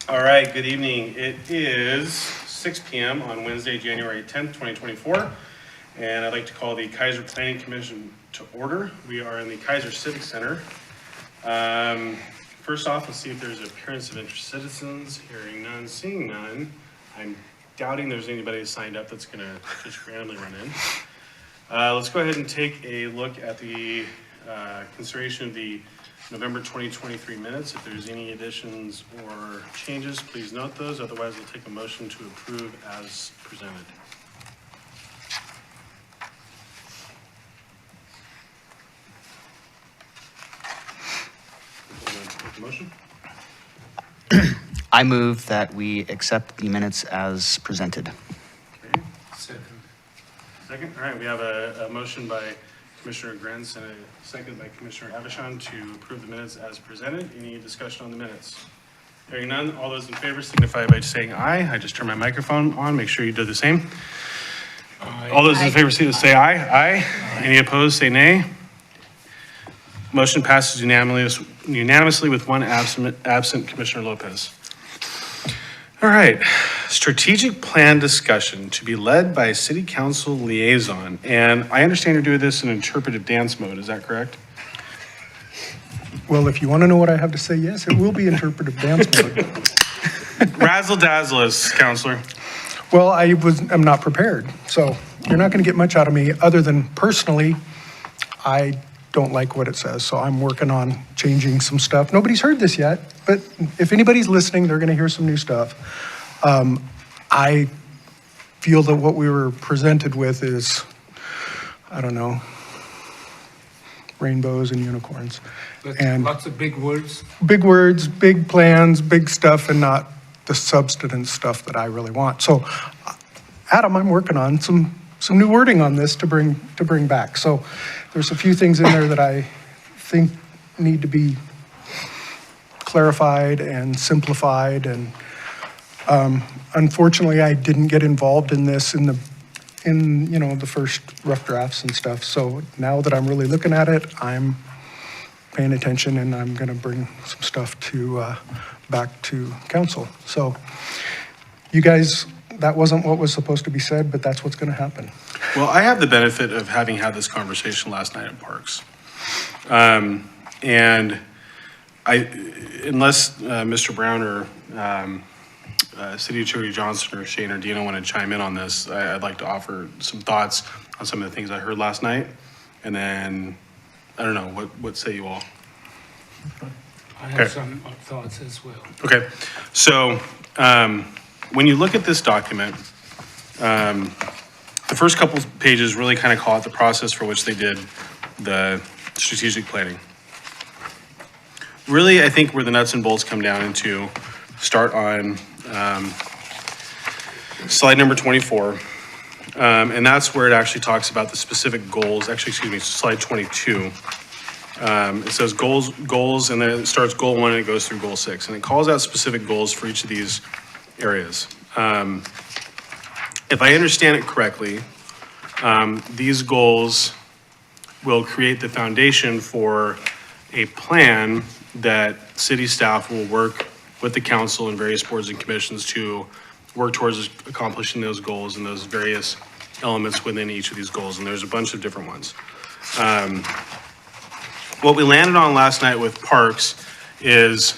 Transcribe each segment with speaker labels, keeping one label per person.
Speaker 1: All right, good evening. It is 6 p.m. on Wednesday, January 10th, 2024, and I'd like to call the Keizer Planning Commission to order. We are in the Keizer Civic Center. First off, let's see if there's an appearance of interested citizens. Hearing none, seeing none. I'm doubting there's anybody that signed up that's going to just randomly run in. Let's go ahead and take a look at the consideration of the November 2023 minutes. If there's any additions or changes, please note those. Otherwise, we'll take a motion to approve as presented. Take the motion.
Speaker 2: I move that we accept the minutes as presented.
Speaker 1: Okay. Second. All right, we have a motion by Commissioner Grens and a second by Commissioner Avishon to approve the minutes as presented. Any discussion on the minutes? Hearing none, all those in favor signify by saying aye. I just turned my microphone on. Make sure you do the same. Aye. All those in favor say aye. Aye. Any opposed, say nay. Motion passes unanimously with one absent Commissioner Lopez. All right, strategic plan discussion to be led by City Council liaison. And I understand you're doing this in interpretive dance mode, is that correct?
Speaker 3: Well, if you want to know what I have to say, yes, it will be interpretive dance mode.
Speaker 1: Razzle dazzle us, Counselor.
Speaker 3: Well, I'm not prepared, so you're not going to get much out of me other than personally, I don't like what it says, so I'm working on changing some stuff. Nobody's heard this yet, but if anybody's listening, they're going to hear some new stuff. I feel that what we were presented with is, I don't know, rainbows and unicorns. And
Speaker 4: lots of big words.
Speaker 3: Big words, big plans, big stuff, and not the substance stuff that I really want. So, Adam, I'm working on some new wording on this to bring back. So there's a few things in there that I think need to be clarified and simplified. And unfortunately, I didn't get involved in this in the first rough drafts and stuff. So now that I'm really looking at it, I'm paying attention, and I'm going to bring some stuff back to council. So you guys, that wasn't what was supposed to be said, but that's what's going to happen.
Speaker 1: Well, I have the benefit of having had this conversation last night at Parks. And unless Mr. Brown or City Attorney Johnson or Shane or Dina want to chime in on this, I'd like to offer some thoughts on some of the things I heard last night. And then, I don't know, what say you all?
Speaker 4: I have some thoughts as well.
Speaker 1: Okay, so when you look at this document, the first couple pages really kind of call out the process for which they did the strategic planning. Really, I think where the nuts and bolts come down into start on slide number 24. And that's where it actually talks about the specific goals. Actually, excuse me, slide 22. It says goals, and then it starts goal 1 and it goes through goal 6. And it calls out specific goals for each of these areas. If I understand it correctly, these goals will create the foundation for a plan that city staff will work with the council and various boards and commissions to work towards accomplishing those goals and those various elements within each of these goals. And there's a bunch of different ones. What we landed on last night with Parks is,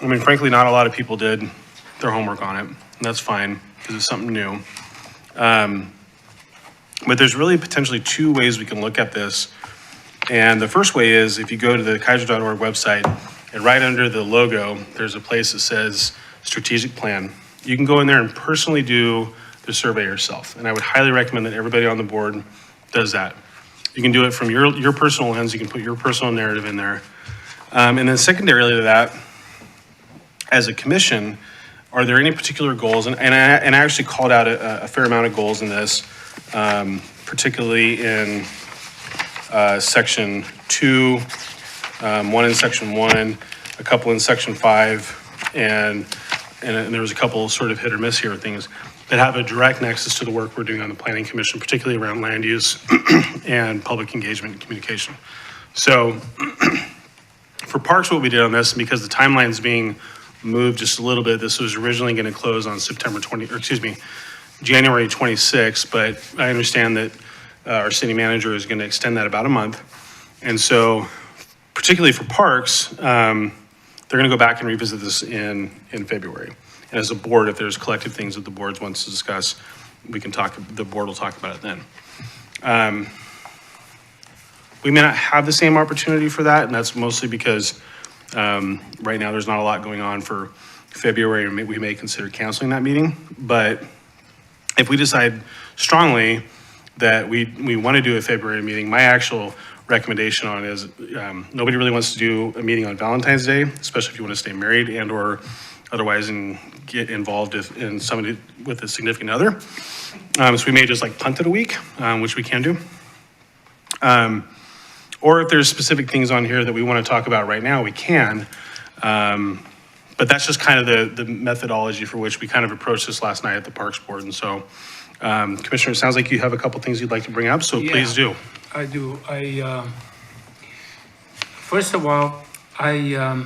Speaker 1: I mean, frankly, not a lot of people did their homework on it, and that's fine because it's something new. But there's really potentially two ways we can look at this. And the first way is if you go to the Keizer.org website and right under the logo, there's a place that says strategic plan. You can go in there and personally do the survey yourself. And I would highly recommend that everybody on the board does that. You can do it from your personal lens. You can put your personal narrative in there. And then secondarily to that, as a commission, are there any particular goals? And I actually called out a fair amount of goals in this, particularly in section 2, one in section 1, a couple in section 5, and there was a couple sort of hit or miss here things that have a direct nexus to the work we're doing on the Planning Commission, particularly around land use and public engagement and communication. So for Parks, what we did on this, because the timeline's being moved just a little bit. This was originally going to close on January 26th, but I understand that our city manager is going to extend that about a month. And so, particularly for parks, they're going to go back and revisit this in February. And as a board, if there's collective things that the board wants to discuss, the board will talk about it then. We may not have the same opportunity for that, and that's mostly because right now there's not a lot going on for February, and we may consider canceling that meeting. But if we decide strongly that we want to do a February meeting, my actual recommendation on it is nobody really wants to do a meeting on Valentine's Day, especially if you want to stay married and or otherwise and get involved in somebody with a significant other. So we may just like punt it a week, which we can do. Or if there's specific things on here that we want to talk about right now, we can. But that's just kind of the methodology for which we kind of approached this last night at the Parks Board. And so, Commissioner, it sounds like you have a couple things you'd like to bring up, so please do.
Speaker 4: I do. First of all, I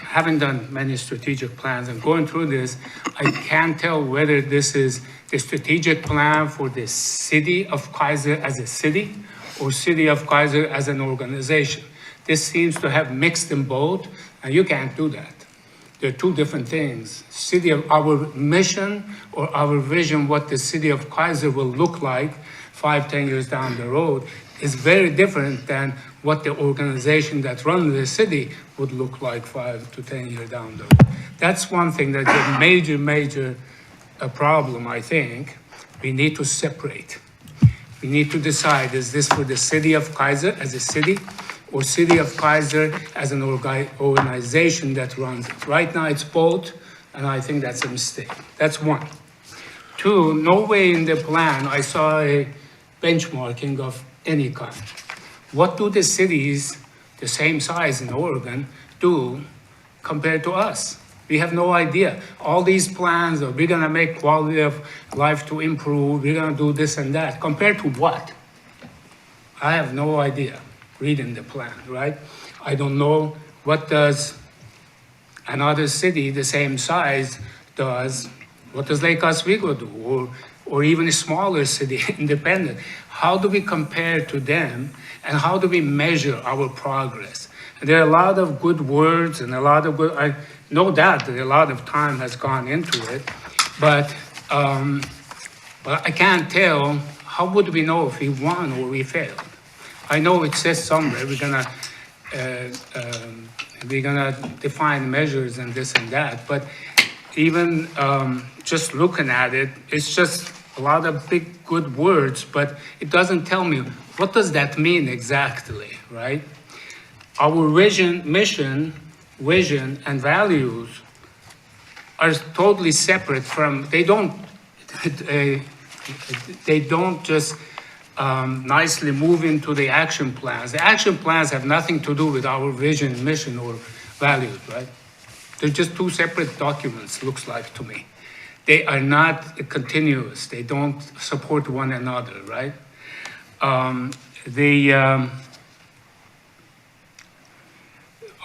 Speaker 4: haven't done many strategic plans, and going through this, I can't tell whether this is the strategic plan for the city of Keizer as a city or city of Keizer as an organization. This seems to have mixed them both, and you can't do that. They're two different things. Our mission or our vision, what the city of Keizer will look like 5-10 years down the road, is very different than what the organization that runs the city would look like 5 to 10 years down the road. That's one thing that's a major problem, I think. We need to separate. We need to decide, is this for the city of Keizer as a city or city of Keizer as an organization that runs it? Right now it's both, and I think that's a mistake. That's one. Two, no way in the plan I saw a benchmarking of any kind. What do the cities, the same size in Oregon, do compared to us? We have no idea. All these plans of we're gonna make quality of life to improve, we're gonna do this and that. Compared to what? I have no idea reading the plan, right? I don't know what does another city the same size does. What does Lake Oswego do? Or even a smaller city, independent. How do we compare to them, and how do we measure our progress? And there are a lot of good words and a lot of good, I know that a lot of time has gone into it, but I can't tell, how would we know if we won or we failed? I know it says somewhere we're gonna define measures and this and that, but even just looking at it, it's just a lot of big, good words, but it doesn't tell me what does that mean exactly, right? Our mission, vision, and values are totally separate from, they don't just nicely move into the action plans. The action plans have nothing to do with our vision, mission, or values, right? They're just two separate documents, looks like to me. They are not continuous. They don't support one another, right?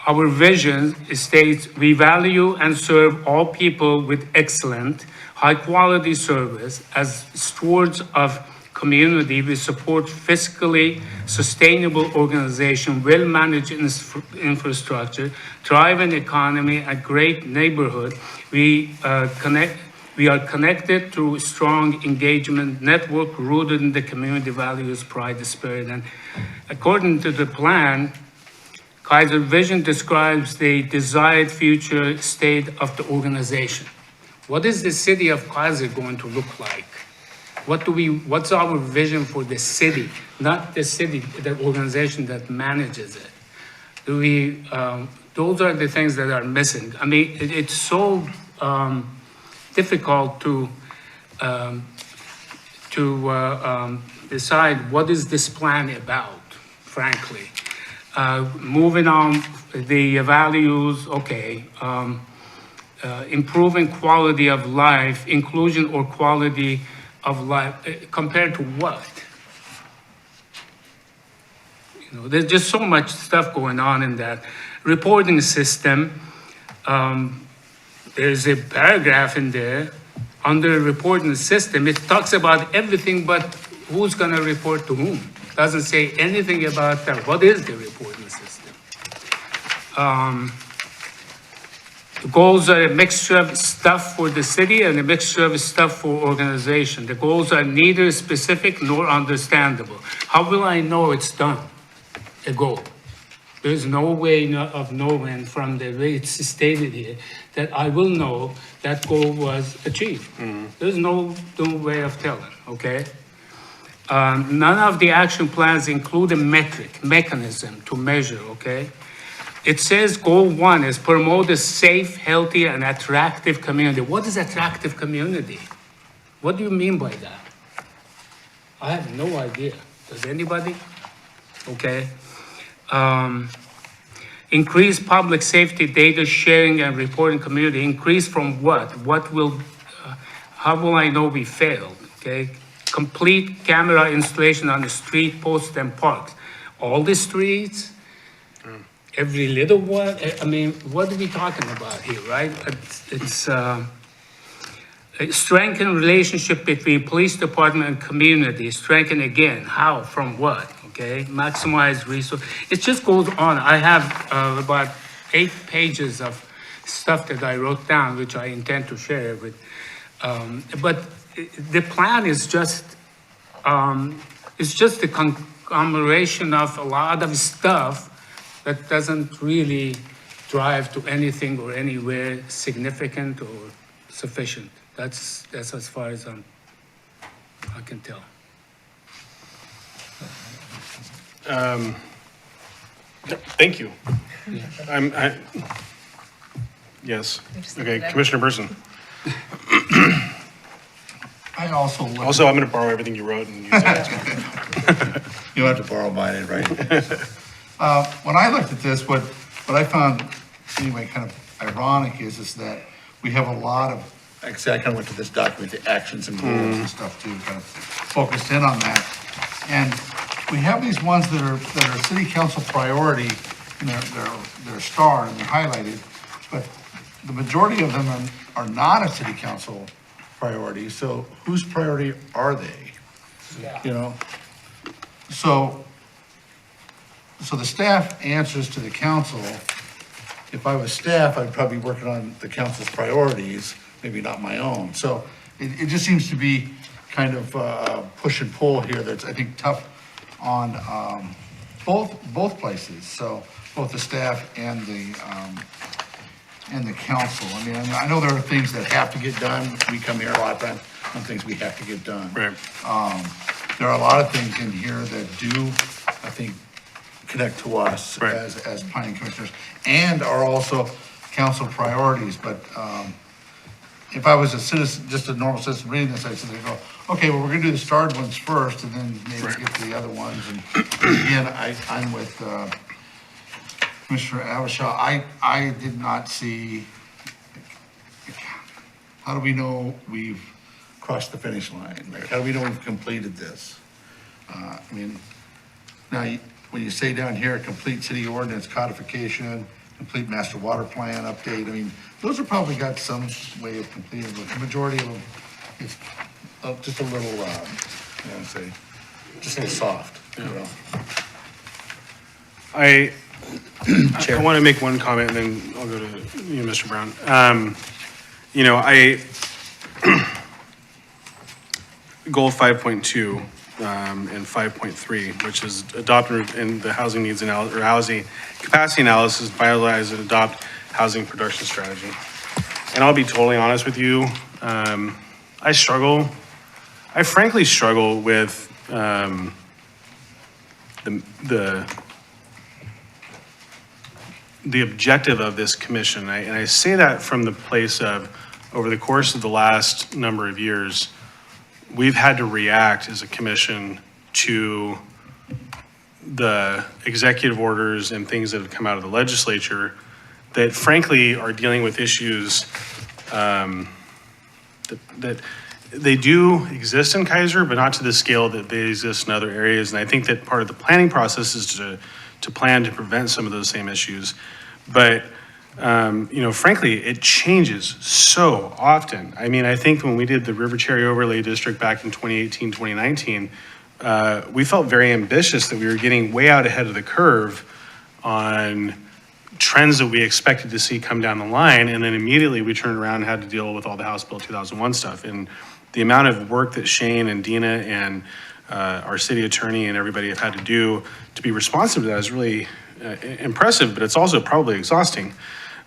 Speaker 4: Our vision states, we value and serve all people with excellent, high-quality service. As stewards of community, we support fiscally sustainable organization, well-managed infrastructure, thriving economy, a great neighborhood. We are connected through strong engagement network rooted in the community values, pride, spirit. And according to the plan, Keizer vision describes the desired future state of the organization. What is the city of Keizer going to look like? What's our vision for the city, not the city, the organization that manages it? Those are the things that are missing. I mean, it's so difficult to decide what is this plan about, frankly. Moving on, the values, okay. Improving quality of life, inclusion or quality of life, compared to what? You know, there's just so much stuff going on in that. Reporting system, There's a paragraph in there under reporting system. It talks about everything but who's gonna report to whom. Doesn't say anything about that. What is the reporting system? The goals are a mixture of stuff for the city and a mixture of stuff for organization. The goals are neither specific nor understandable. How will I know it's done? A goal. There's no way of knowing from the way it's stated here that I will know that goal was achieved. There's no way of telling, okay? None of the action plans include a mechanism to measure, okay? It says goal 1 is promote a safe, healthy, and attractive community. What is attractive community? What do you mean by that? I have no idea. Does anybody? Okay. Increase public safety data sharing and reporting community. Increase from what? How will I know we failed? Okay. Complete camera installation on the street, posts, and parks. All the streets? Every little one? I mean, what are we talking about here, right? It's strengthen relationship between police department and community. Strengthen again. How? From what? Okay. Maximize resource. It just goes on. I have about 8 pages of stuff that I wrote down, which I intend to share with. But the plan is just it's just a conglomeration of a lot of stuff that doesn't really drive to anything or anywhere significant or sufficient. That's as far as I can tell.
Speaker 1: Thank you. Yes. Okay, Commissioner Burson.
Speaker 5: I also looked
Speaker 1: Also, I'm going to borrow everything you wrote and use it.
Speaker 5: you don't have to borrow mine, right? When I looked at this, what I found anyway kind of ironic is that we have a lot of, actually I kind of went to this document, the actions and goals and stuff too, kind of focused in on that. And we have these ones that are city council priority, and they're starred and they're highlighted, but the majority of them are not a city council priority, so whose priority are they? You know? So the staff answers to the council. If I was staff, I'd probably be working on the council's priorities, maybe not my own. So it just seems to be kind of push and pull here that's, I think, tough on both places. So both the staff and the council. I mean, I know there are things that have to get done. We come here a lot of times on things we have to get done.
Speaker 1: Right.
Speaker 5: There are a lot of things in here that do, I think, connect to us
Speaker 1: Right.
Speaker 5: as planning commissioners and are also council priorities. But if I was a citizen, just a normal citizen reading this, I'd sit there and go, okay, well, we're gonna do the starred ones first and then maybe
Speaker 1: Right.
Speaker 5: get to the other ones. And again, I'm with Commissioner Avashaw. I did not see, how do we know we've crossed the finish line? Like, how do we know we've completed this? I mean, now, when you say down here, complete city ordinance codification, complete master water plan update, I mean, those are probably got some way of completing, but the majority of them, it's just a little, say, just a little soft, you know?
Speaker 1: I want to make one comment and then I'll go to you, Mr. Brown. Goal 5.2 and 5.3, which is adopt and the housing needs analysis, or housing capacity analysis, finalize and adopt housing production strategy. And I'll be totally honest with you, I frankly struggle with the objective of this commission. And I say that from the place of, over the course of the last number of years, we've had to react as a commission to the executive orders and things that have come out of the legislature that frankly are dealing with issues that they do exist in Keizer, but not to the scale that they exist in other areas. And I think that part of the planning process is to plan to prevent some of those same issues. But frankly, it changes so often. I mean, I think when we did the River Cherry Overlay District back in 2018, 2019, we felt very ambitious that we were getting way out ahead of the curve on trends that we expected to see come down the line. And then immediately we turned around and had to deal with all the House Bill 2001 stuff. And the amount of work that Shane and Dina and our city attorney and everybody have had to do to be responsive to that is really impressive, but it's also probably exhausting.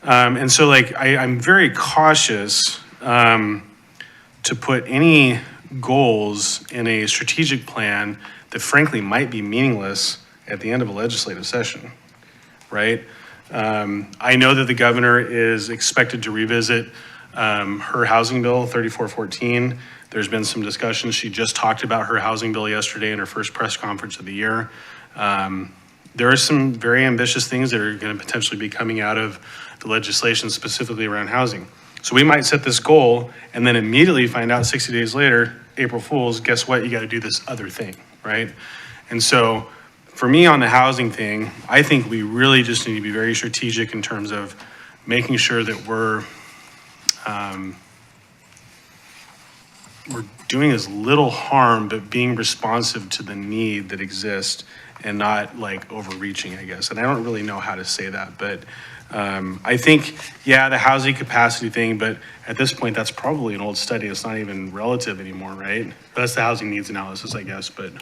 Speaker 1: And so I'm very cautious to put any goals in a strategic plan that frankly might be meaningless at the end of a legislative session, right? I know that the governor is expected to revisit her housing bill, 3414. There's been some discussion. She just talked about her housing bill yesterday in her first press conference of the year. There are some very ambitious things that are going to potentially be coming out of the legislation specifically around housing. So we might set this goal and then immediately find out 60 days later, April Fools, guess what? You got to do this other thing, right? And so for me on the housing thing, I think we really just need to be very strategic in terms of making sure that we're doing as little harm, but being responsive to the need that exists and not like overreaching, I guess. And I don't really know how to say that, but I think, yeah, the housing capacity thing, but at this point, that's probably an old study. It's not even relative anymore, right? That's the housing needs analysis, I guess, but.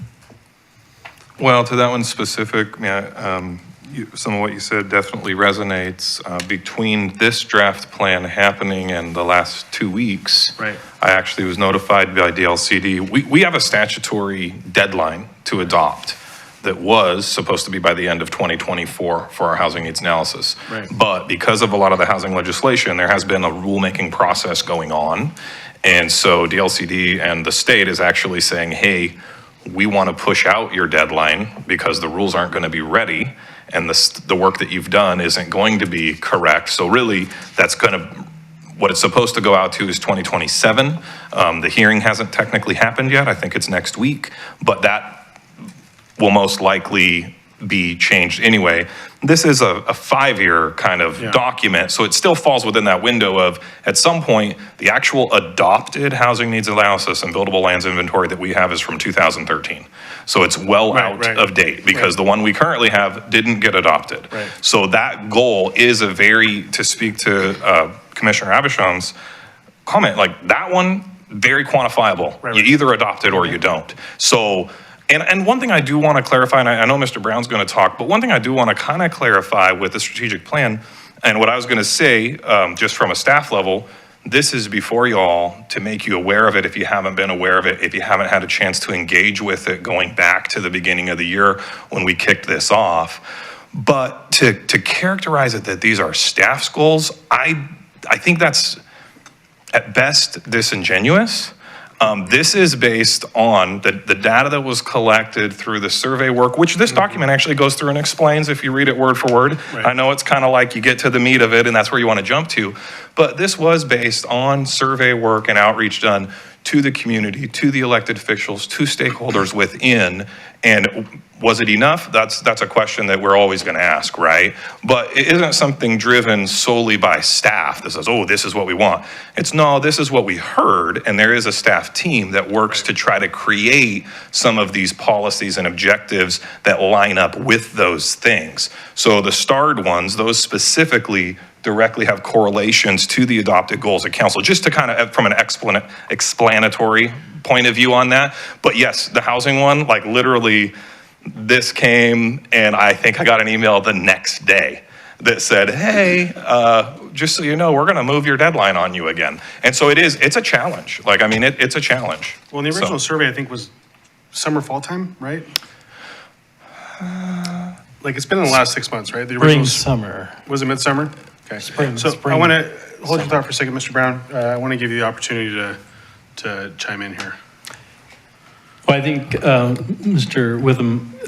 Speaker 6: Well, to that one specific, some of what you said definitely resonates. Between this draft plan happening and the last 2 weeks,
Speaker 1: Right.
Speaker 6: I actually was notified by DLCD. We have a statutory deadline to adopt that was supposed to be by the end of 2024 for our housing needs analysis.
Speaker 1: Right.
Speaker 6: But because of a lot of the housing legislation, there has been a rulemaking process going on. And so DLCD and the state is actually saying, hey, we want to push out your deadline because the rules aren't going to be ready and the work that you've done isn't going to be correct. So really, that's going to, what it's supposed to go out to is 2027. The hearing hasn't technically happened yet. I think it's next week, but that will most likely be changed anyway. This is a 5-year kind of document, so it still falls within that window of, at some point, the actual adopted housing needs analysis and buildable lands inventory that we have is from 2013. So it's well out of date because the one we currently have didn't get adopted.
Speaker 1: Right.
Speaker 6: So that goal is a very, to speak to Commissioner Abisham's comment, like that one, very quantifiable.
Speaker 1: Right.
Speaker 6: You either adopt it or you don't. So, and one thing I do want to clarify, and I know Mr. Brown's going to talk, but one thing I do want to kind of clarify with the strategic plan, and what I was going to say, just from a staff level, this is before y'all to make you aware of it if you haven't been aware of it, if you haven't had a chance to engage with it going back to the beginning of the year when we kicked this off. But to characterize it that these are staff's goals, I think that's at best disingenuous. This is based on the data that was collected through the survey work, which this document actually goes through and explains if you read it word for word.
Speaker 1: Right.
Speaker 6: I know it's kind of like you get to the meat of it and that's where you want to jump to, but this was based on survey work and outreach done to the community, to the elected officials, to stakeholders within. And was it enough? That's a question that we're always going to ask, right? But it isn't something driven solely by staff that says, oh, this is what we want. It's no, this is what we heard, and there is a staff team that works to try to create some of these policies and objectives that line up with those things. So the starred ones, those specifically directly have correlations to the adopted goals of council, just to kind of, from an explanatory point of view on that. But yes, the housing one, like literally, this came and I think I got an email the next day that said, hey, just so you know, we're going to move your deadline on you again. And so it's a challenge. Like, I mean, it's a challenge.
Speaker 1: Well, the original survey, I think, was summer, fall time, right? Like, it's been in the last 6 months, right? The original
Speaker 7: Summer.
Speaker 1: Was it midsummer? Okay. So I want to hold your thought for a second, Mr. Brown. I want to give you the opportunity to chime in here.
Speaker 7: Well, I think Mr. Witham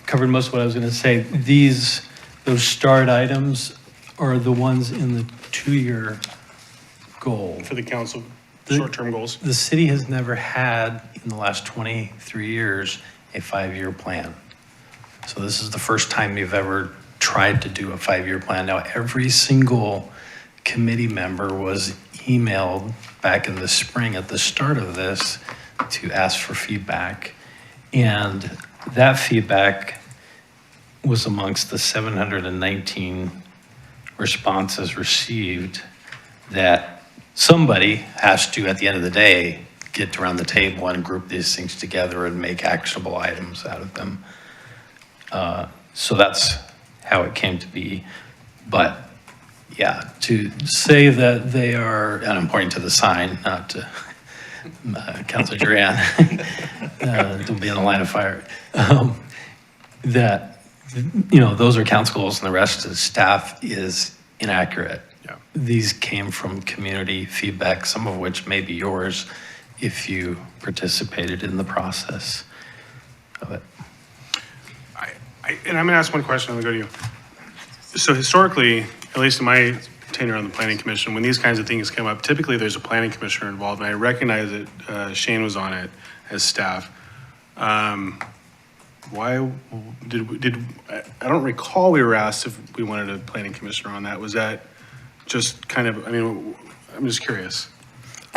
Speaker 7: covered most of what I was going to say. Those starred items are the ones in the 2-year goal.
Speaker 1: For the council, short-term goals.
Speaker 7: The city has never had, in the last 23 years, a 5-year plan. So this is the first time you've ever tried to do a 5-year plan. Now, every single committee member was emailed back in the spring at the start of this to ask for feedback. And that feedback was amongst the 719 responses received that somebody has to, at the end of the day, get around the table and group these things together and make actionable items out of them. So that's how it came to be. But yeah, to say that they are, and I'm pointing to the sign, not to Councilor Duran, don't be in the line of fire, that, you know, those are council goals and the rest of the staff is inaccurate.
Speaker 1: Yeah.
Speaker 7: These came from community feedback, some of which may be yours if you participated in the process of it.
Speaker 1: And I'm going to ask one question, I'm going to go to you. So historically, at least in my tenure on the planning commission, when these kinds of things come up, typically there's a planning commissioner involved, and I recognize that Shane was on it as staff. Why I don't recall we were asked if we wanted a planning commissioner on that. Was that just kind of, I mean, I'm just curious.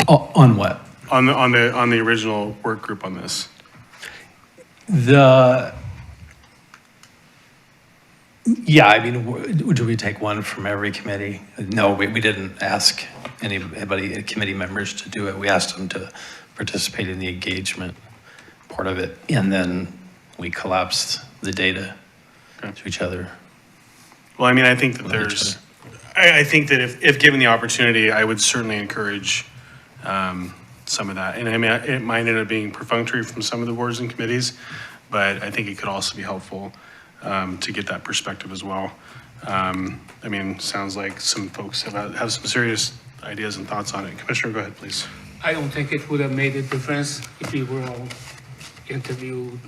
Speaker 7: On what?
Speaker 1: On the original work group on this.
Speaker 7: Yeah, I mean, do we take one from every committee? No, we didn't ask anybody, committee members to do it. We asked them to participate in the engagement part of it. And then we collapsed the data to each other.
Speaker 1: Well, I mean, I think that there's, I think that if given the opportunity, I would certainly encourage some of that. And I mean, it might end up being perfunctory from some of the boards and committees, but I think it could also be helpful to get that perspective as well. I mean, sounds like some folks have some serious ideas and thoughts on it. Commissioner, go ahead, please.
Speaker 4: I don't think it would have made a difference if we were all interviewed,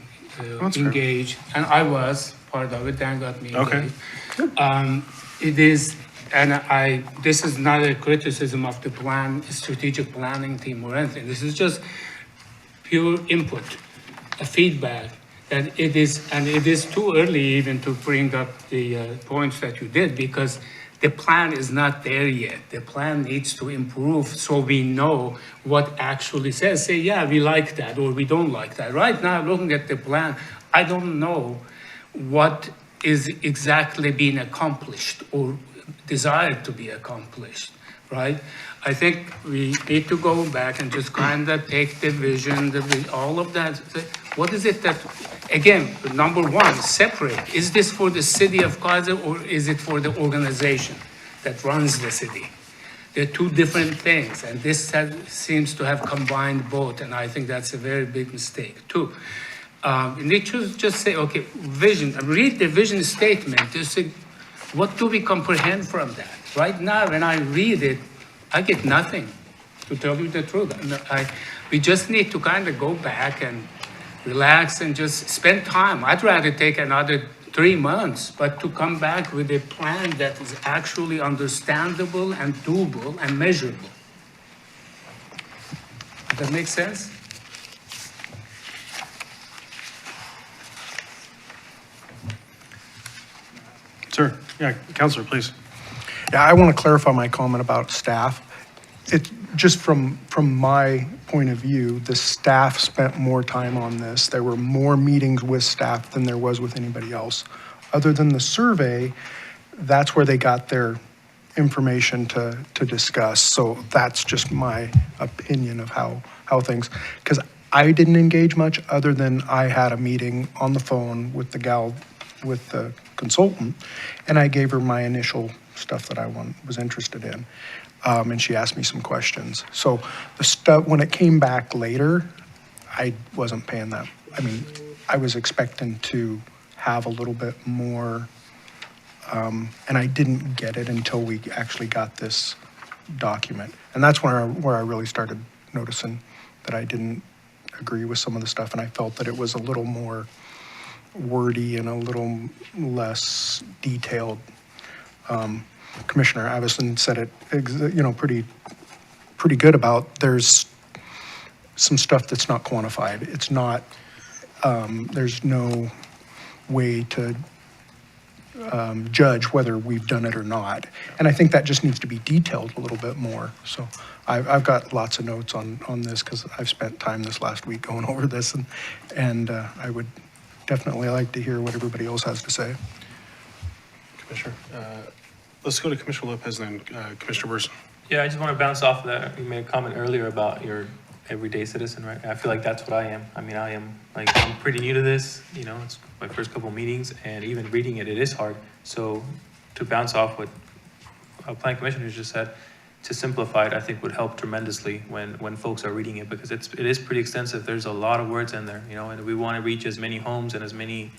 Speaker 4: engaged, and I was part of it. Dan got me engaged.
Speaker 1: Okay.
Speaker 4: It is, and this is not a criticism of the strategic planning team or anything. This is just pure input, a feedback. That it is too early even to bring up the points that you did, because the plan is not there yet. The plan needs to improve so we know what actually says. Say, yeah, we like that or we don't like that. Right now, looking at the plan, I don't know what is exactly being accomplished or desired to be accomplished, right? I think we need to go back and just kind of take the vision, all of that. What is it that, again, number one, separate. Is this for the city of Keizer or is it for the organization that runs the city? They're two different things, and this seems to have combined both, and I think that's a very big mistake, too. You need to just say, okay, vision, read the vision statement, just say, what do we comprehend from that? Right now, when I read it, I get nothing, to tell you the truth. We just need to kind of go back and relax and just spend time. I'd rather take another 3 months, but to come back with a plan that is actually understandable and doable and measurable. Does that make sense?
Speaker 1: Sir, yeah, Counselor, please.
Speaker 3: Yeah, I want to clarify my comment about staff. It just from my point of view, the staff spent more time on this. There were more meetings with staff than there was with anybody else. Other than the survey, that's where they got their information to discuss. So that's just my opinion of how things, because I didn't engage much other than I had a meeting on the phone with the gal, with the consultant, and I gave her my initial stuff that I was interested in. And she asked me some questions. So the stuff, when it came back later, I wasn't paying that. I mean, I was expecting to have a little bit more, and I didn't get it until we actually got this document. And that's where I really started noticing that I didn't agree with some of the stuff, and I felt that it was a little more wordy and a little less detailed. Commissioner Avison said it, pretty good about there's some stuff that's not quantified. It's not, there's no way to judge whether we've done it or not. And I think that just needs to be detailed a little bit more. So I've got lots of notes on this because I've spent time this last week going over this, and I would definitely like to hear what everybody else has to say.
Speaker 1: Commissioner, let's go to Commissioner Lopez and then Commissioner Burson.
Speaker 8: Yeah, I just want to bounce off that. You made a comment earlier about your everyday citizen, right? I feel like that's what I am. I mean, I'm pretty new to this, you know, it's my first couple meetings, and even reading it is hard. So to bounce off what Planning Commissioner just said, to simplify it, I think would help tremendously when folks are reading it, because it is pretty extensive. There's a lot of words in there, you know, and we want to reach as many homes and as many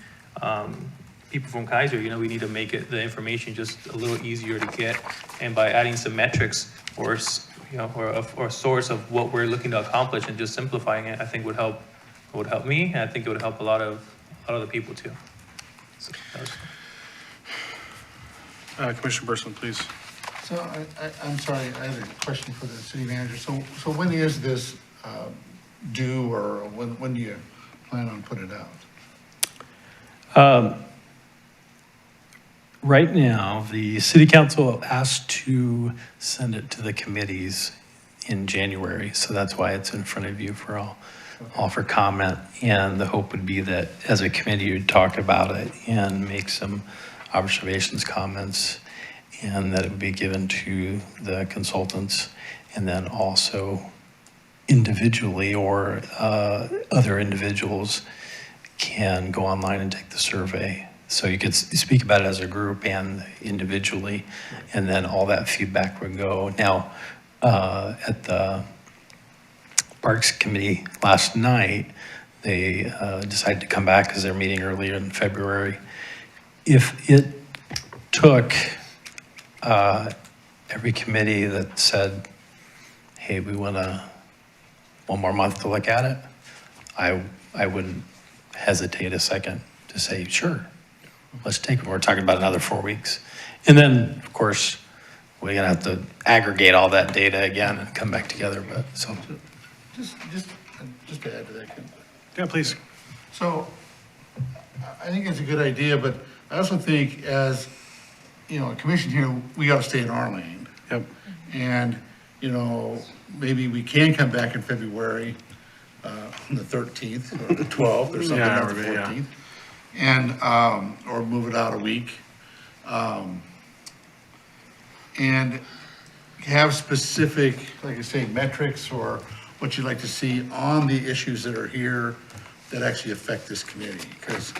Speaker 8: people from Keizer. You know, we need to make it, the information just a little easier to get, and by adding some metrics or or a source of what we're looking to accomplish and just simplifying it, I think would help me, and I think it would help a lot of the people too. So that was...
Speaker 1: Commissioner Burson, please.
Speaker 5: So I'm sorry, I had a question for the city manager. So when is this due, or when do you plan on putting it out?
Speaker 7: Right now, the city council asked to send it to the committees in January, so that's why it's in front of you for all for comment. And the hope would be that as a committee, you'd talk about it and make some observations, comments, and that it would be given to the consultants, and then also individually or other individuals can go online and take the survey. So you could speak about it as a group and individually, and then all that feedback would go. Now, at the Parks Committee last night, they decided to come back because they're meeting earlier in February. If it took every committee that said, hey, we want one more month to look at it, I wouldn't hesitate a second to say, sure, let's take it. We're talking about another 4 weeks. And then, of course, we're gonna have to aggregate all that data again and come back together, but so.
Speaker 5: Just to add to that, Ken.
Speaker 1: Yeah, please.
Speaker 5: So I think it's a good idea, but I also think as, you know, a commission here, we gotta stay in our lane.
Speaker 1: Yep.
Speaker 5: And, you know, maybe we can come back in February, on the 13th or the 12th or something,
Speaker 1: Yeah,
Speaker 5: not the
Speaker 1: yeah.
Speaker 5: 14th. And, or move it out a week. And have specific, like I say, metrics or what you'd like to see on the issues that are here that actually affect this community. Because,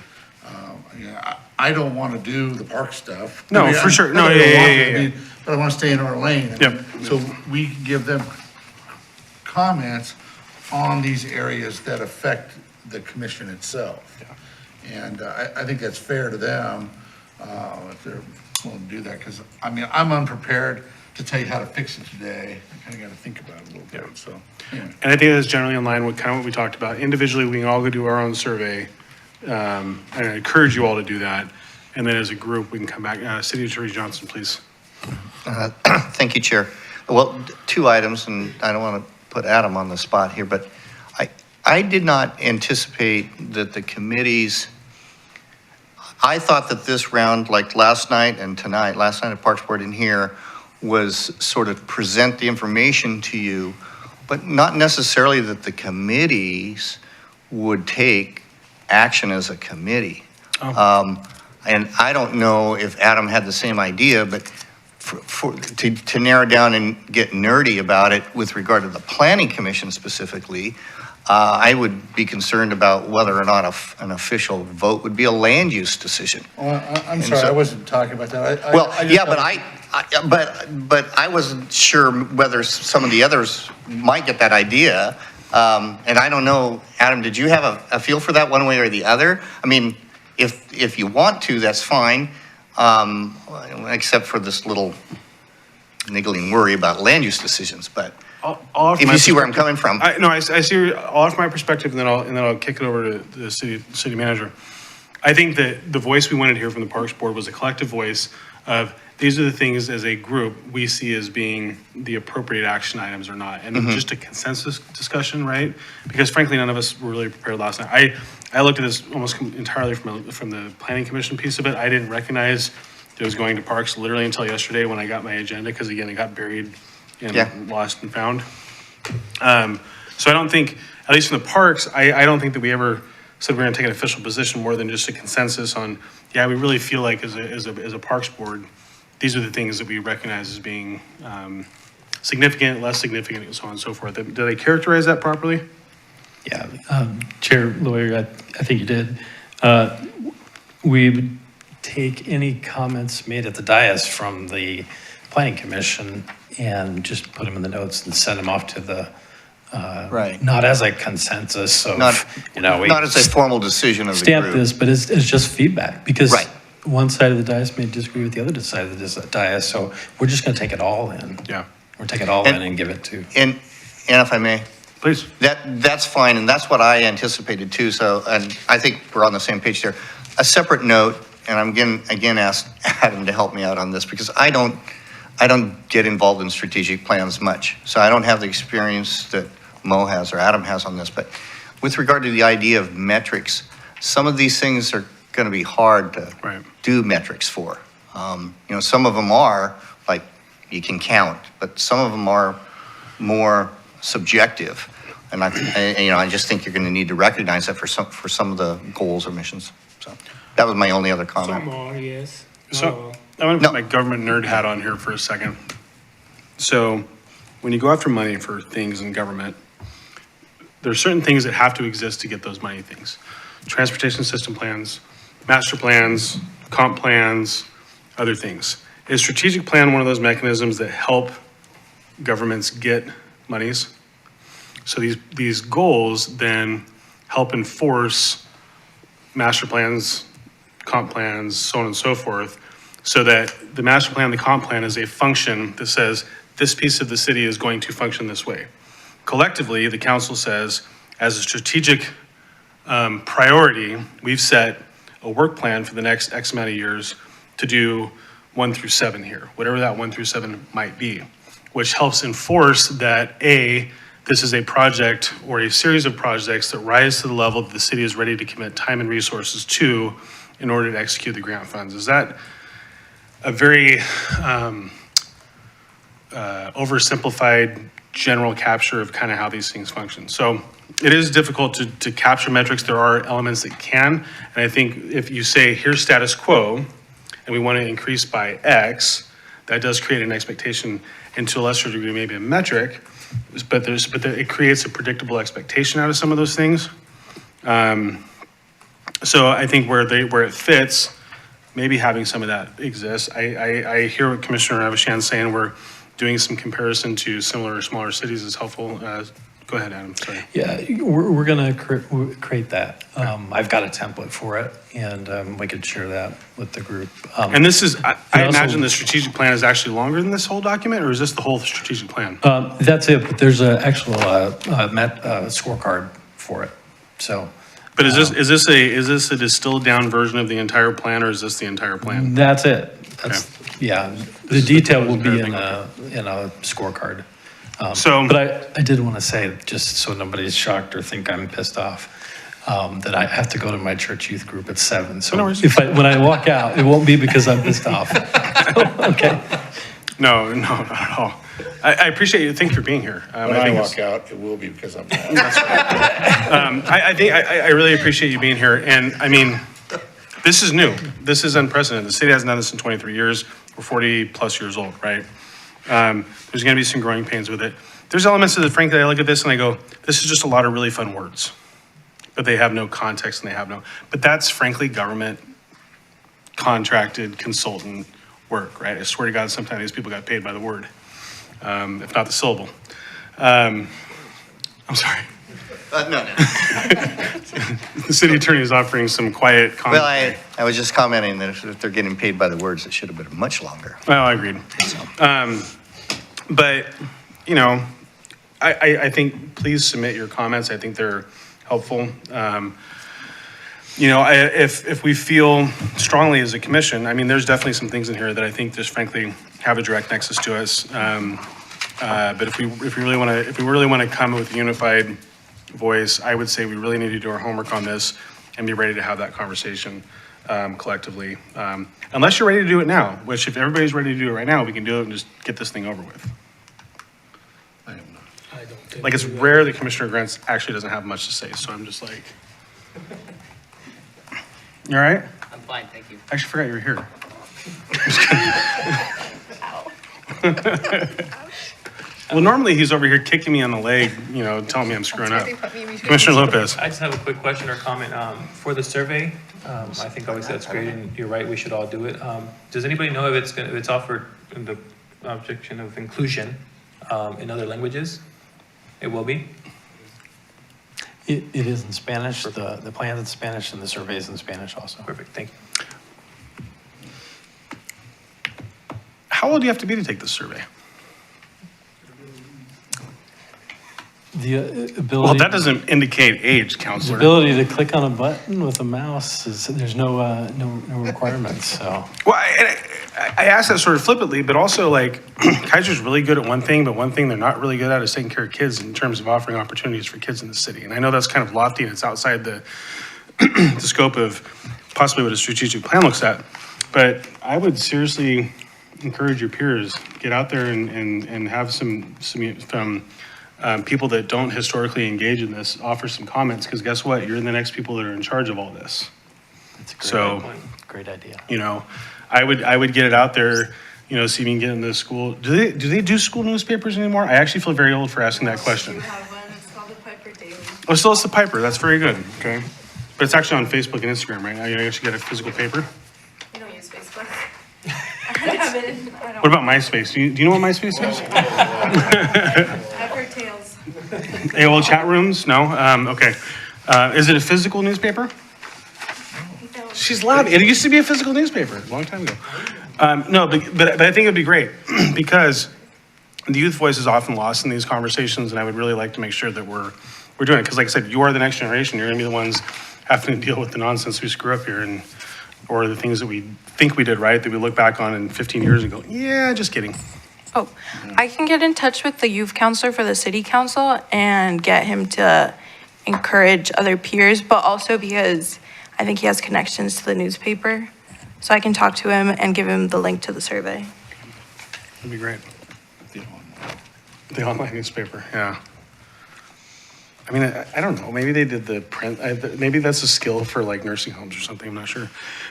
Speaker 5: I don't want to do the park stuff.
Speaker 1: No,
Speaker 5: I mean,
Speaker 1: for sure. No,
Speaker 5: I don't
Speaker 1: yeah,
Speaker 5: want
Speaker 1: yeah,
Speaker 5: to,
Speaker 1: yeah,
Speaker 5: I mean, but I want to stay in our lane.
Speaker 1: Yep.
Speaker 5: So we can give them comments on these areas that affect the commission itself. And I think that's fair to them, if they're willing to do that, because, I mean, I'm unprepared to tell you how to fix it today. I kind of got to think about it a little bit, so. Anyway.
Speaker 1: And I think that's generally in line with kind of what we talked about. Individually, we can all go do our own survey. And I encourage you all to do that. And then as a group, we can come back. City Attorney Johnson, please.
Speaker 9: Thank you, Chair. Well, two items, and I don't want to put Adam on the spot here, but I did not anticipate that the committees, I thought that this round, like last night and tonight, last night at Parks Board in here, was sort of present the information to you, but not necessarily that the committees would take action as a committee. And I don't know if Adam had the same idea, but to narrow down and get nerdy about it with regard to the Planning Commission specifically, I would be concerned about whether or not an official vote would be a land use decision.
Speaker 5: Oh, I'm sorry, I wasn't talking about that.
Speaker 9: Well, yeah, but I wasn't sure whether some of the others might get that idea. And I don't know, Adam, did you have a feel for that one way or the other? I mean, if you want to, that's fine, except for this little niggling worry about land use decisions, but if you see where I'm coming from.
Speaker 1: I see. I'll offer my perspective, and then I'll kick it over to the city manager. I think that the voice we wanted to hear from the Parks Board was a collective voice of these are the things as a group we see as being the appropriate action items or not, and just a consensus discussion, right? Because frankly, none of us were really prepared last night. I looked at this almost entirely from the planning commission piece of it. I didn't recognize that it was going to parks literally until yesterday when I got my agenda, because again, it got buried and
Speaker 9: Yeah.
Speaker 1: lost and found. So I don't think, at least in the parks, I don't think that we ever said we're gonna take an official position more than just a consensus on, yeah, we really feel like as a parks board, these are the things that we recognize as being significant, less significant, and so on and so forth. Did I characterize that properly?
Speaker 7: Yeah, Chair Lawyer, I think you did. We would take any comments made at the dais from the planning commission and just put them in the notes and send them off to the,
Speaker 9: Right.
Speaker 7: not as a consensus of,
Speaker 9: Not,
Speaker 7: you know, we
Speaker 9: not as a formal decision of the
Speaker 7: stamp
Speaker 9: group.
Speaker 7: this, but it's just feedback. Because
Speaker 9: Right.
Speaker 7: one side of the dais may disagree with the other side of the dais, so we're just going to take it all in.
Speaker 1: Yeah,
Speaker 7: We'll take it all
Speaker 9: And-
Speaker 7: in and give it to.
Speaker 9: And if I may,
Speaker 1: please.
Speaker 9: that's fine, and that's what I anticipated too, so, and I think we're on the same page there. A separate note, and I'm again asked Adam to help me out on this, because I don't get involved in strategic plans much, so I don't have the experience that Mo has or Adam has on this, but with regard to the idea of metrics, some of these things are gonna be hard to
Speaker 1: Right.
Speaker 9: do metrics for. You know, some of them are, like, you can count, but some of them are more subjective. And I just think you're going to need to recognize that for some of the goals or missions. So that was my only other
Speaker 4: Some
Speaker 9: comment.
Speaker 4: more, yes.
Speaker 1: So I'm gonna
Speaker 9: No.
Speaker 1: put my government nerd hat on here for a second. So when you go after money for things in government, there are certain things that have to exist to get those money things. Transportation system plans, master plans, comp plans, other things. Is strategic plan one of those mechanisms that help governments get monies? So these goals then help enforce master plans, comp plans, so on and so forth, so that the master plan, the comp plan is a function that says this piece of the city is going to function this way. Collectively, the council says, as a strategic priority, we've set a work plan for the next X amount of years to do 1 through 7 here, whatever that 1 through 7 might be, which helps enforce that A, this is a project or a series of projects that rise to the level that the city is ready to commit time and resources to in order to execute the grant funds. Is that a very oversimplified general capture of kind of how these things function? So it is difficult to capture metrics. There are elements that can, and I think if you say, here's status quo, and we want to increase by X, that does create an expectation, and to a lesser degree, maybe a metric, but it creates a predictable expectation out of some of those things. So I think where it fits, maybe having some of that exists. I hear what Commissioner Avashan's saying. We're doing some comparison to similar or smaller cities is helpful. Go ahead, Adam, sorry.
Speaker 7: Yeah, we're going to create that. I've got a template for it, and we could share that with the group.
Speaker 1: And this is, I
Speaker 7: also-
Speaker 1: imagine the strategic plan is actually longer than this whole document, or is this the whole strategic plan?
Speaker 7: That's it, but there's an actual scorecard for it, so.
Speaker 1: But is this a distilled down version of the entire plan, or is this the entire plan?
Speaker 7: That's it. That's, yeah, the
Speaker 1: is the
Speaker 7: detail will
Speaker 1: proposed
Speaker 7: be in
Speaker 1: everything.
Speaker 7: a scorecard.
Speaker 1: So-
Speaker 7: But I did want to say, just so nobody's shocked or think I'm pissed off, that I have to go to my church youth group at 7.
Speaker 1: No
Speaker 7: So
Speaker 1: worries.
Speaker 7: when I walk out, it won't be because I'm pissed off. Okay.
Speaker 1: No, not at all. I appreciate you. Thank you for being here.
Speaker 5: When I
Speaker 1: think
Speaker 5: walk out, it will be because I'm mad.
Speaker 1: I really appreciate you being here. And I mean, this is new. This is unprecedented. The city hasn't done this in 23 years. We're 40 plus years old, right? There's going to be some growing pains with it. There's elements of it, frankly, I look at this and I go, this is just a lot of really fun words, but they have no context and they have no, but that's frankly government contracted consultant work, right? I swear to God, sometimes these people got paid by the word, if not the syllable. I'm sorry.
Speaker 9: No.
Speaker 1: The city attorney is offering some quiet
Speaker 9: Well,
Speaker 1: commentary.
Speaker 9: I was just commenting that if they're getting paid by the words, it should have been much longer.
Speaker 1: Well, I agreed. But, you know, I think, please submit your comments. I think they're helpful. You know, if we feel strongly as a commission, I mean, there's definitely some things in here that I think just frankly have a direct nexus to us. But if we really want to come with a unified voice, I would say we really need to do our homework on this and be ready to have that conversation collectively. Unless you're ready to do it now, which if everybody's ready to do it right now, we can do it and just get this thing over with.
Speaker 5: I am not.
Speaker 4: I don't think
Speaker 1: Like, it's
Speaker 4: we will.
Speaker 1: rare that Commissioner Grants actually doesn't have much to say, so I'm just like, you all right?
Speaker 2: I'm fine, thank you.
Speaker 1: I actually forgot you were here. Well, normally he's over here kicking me on the leg, you know, telling me I'm screwing up. Commissioner Lopez.
Speaker 8: I just have a quick question or comment. For the survey, I think obviously that's great, and you're right, we should all do it. Does anybody know if it's offered in the objection of inclusion in other languages? It will be?
Speaker 7: It is in Spanish, the plan's in Spanish and the survey is in Spanish also.
Speaker 8: Perfect, thank you.
Speaker 1: How old do you have to be to take this survey?
Speaker 7: The ability.
Speaker 1: Well, that doesn't indicate age,
Speaker 7: The
Speaker 1: counselor.
Speaker 7: ability to click on a button with a mouse there's no requirements, so.
Speaker 1: Well, I asked that sort of flippantly, but also like Keizer's really good at one thing, but one thing they're not really good at is taking care of kids in terms of offering opportunities for kids in the city. And I know that's kind of lofty and it's outside the, the scope of possibly what a strategic plan looks at. But I would seriously encourage your peers, get out there and have some people that don't historically engage in this, offer some comments, because guess what? You're the next people that are in charge of all this.
Speaker 7: It's a
Speaker 1: So,
Speaker 7: great idea.
Speaker 1: you know, I would get it out there, you know, see if you can get in the school. Do they do school newspapers anymore? I actually feel very old for asking that question.
Speaker 10: We have one, it's called the Piper Daily.
Speaker 1: Oh, still it's the Piper. That's very good. Okay. But it's actually on Facebook and Instagram, right? Now you actually get a physical paper.
Speaker 10: We don't use Facebook. I haven't, I don't.
Speaker 1: What about MySpace? Do you know what MySpace is?
Speaker 10: I've heard tales.
Speaker 1: AOL chat rooms? No? Okay. Is it a physical newspaper?
Speaker 10: No.
Speaker 1: She's loud. It used to be a physical newspaper a long time ago. No, but I think it'd be great because the youth voice is often lost in these conversations, and I would really like to make sure that we're doing it. Because like I said, you are the next generation. You're going to be the ones having to deal with the nonsense we screw up here or the things that we think we did right that we look back on in 15 years and go, yeah, just kidding.
Speaker 10: Oh, I can get in touch with the youth counselor for the city council and get him to encourage other peers, but also because I think he has connections to the newspaper. So I can talk to him and give him the link to the survey.
Speaker 1: That'd be great. The online newspaper, yeah. I mean, I don't know, maybe they did the print, maybe that's a skill for like nursing homes or something, I'm not sure.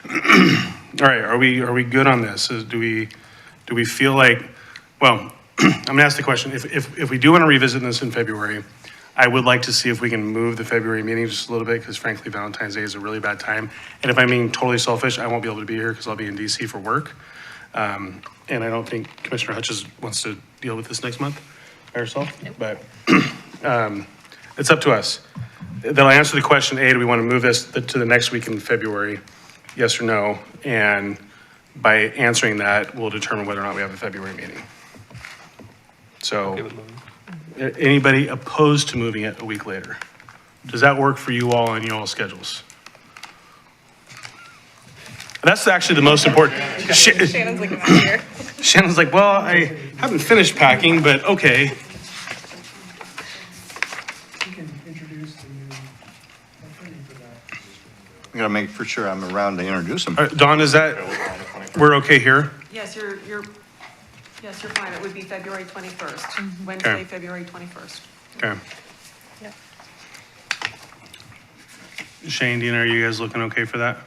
Speaker 1: All right, are we good on this? Do we feel like, well, I'm gonna ask the question, if we do wanna revisit this in February, I would like to see if we can move the February meeting just a little bit, because frankly, Valentine's Day is a really bad time. And if I'm being totally selfish, I won't be able to be here because I'll be in DC for work. And I don't think Commissioner Hutchins wants to deal with this next month by herself, but it's up to us. They'll answer the question, A, do we want to move this to the next week in February? Yes or no? And by answering that, we'll determine whether or not we have a February meeting. So,
Speaker 8: Okay with moving.
Speaker 1: anybody opposed to moving it a week later? Does that work for you all on your all schedules? That's actually the most important.
Speaker 10: Shannon's looking at here.
Speaker 1: Shannon's like, well, I haven't finished packing, but okay.
Speaker 3: You can introduce the new attorney for that.
Speaker 9: I'm gonna make for sure I'm around to introduce them.
Speaker 1: All right, Dawn, is that, we're okay here?
Speaker 11: Yes, you're fine. It would be February 21st, Wednesday,
Speaker 1: Okay.
Speaker 11: February 21st.
Speaker 1: Okay.
Speaker 10: Yep.
Speaker 1: Shane, Dean, are you guys looking okay for that?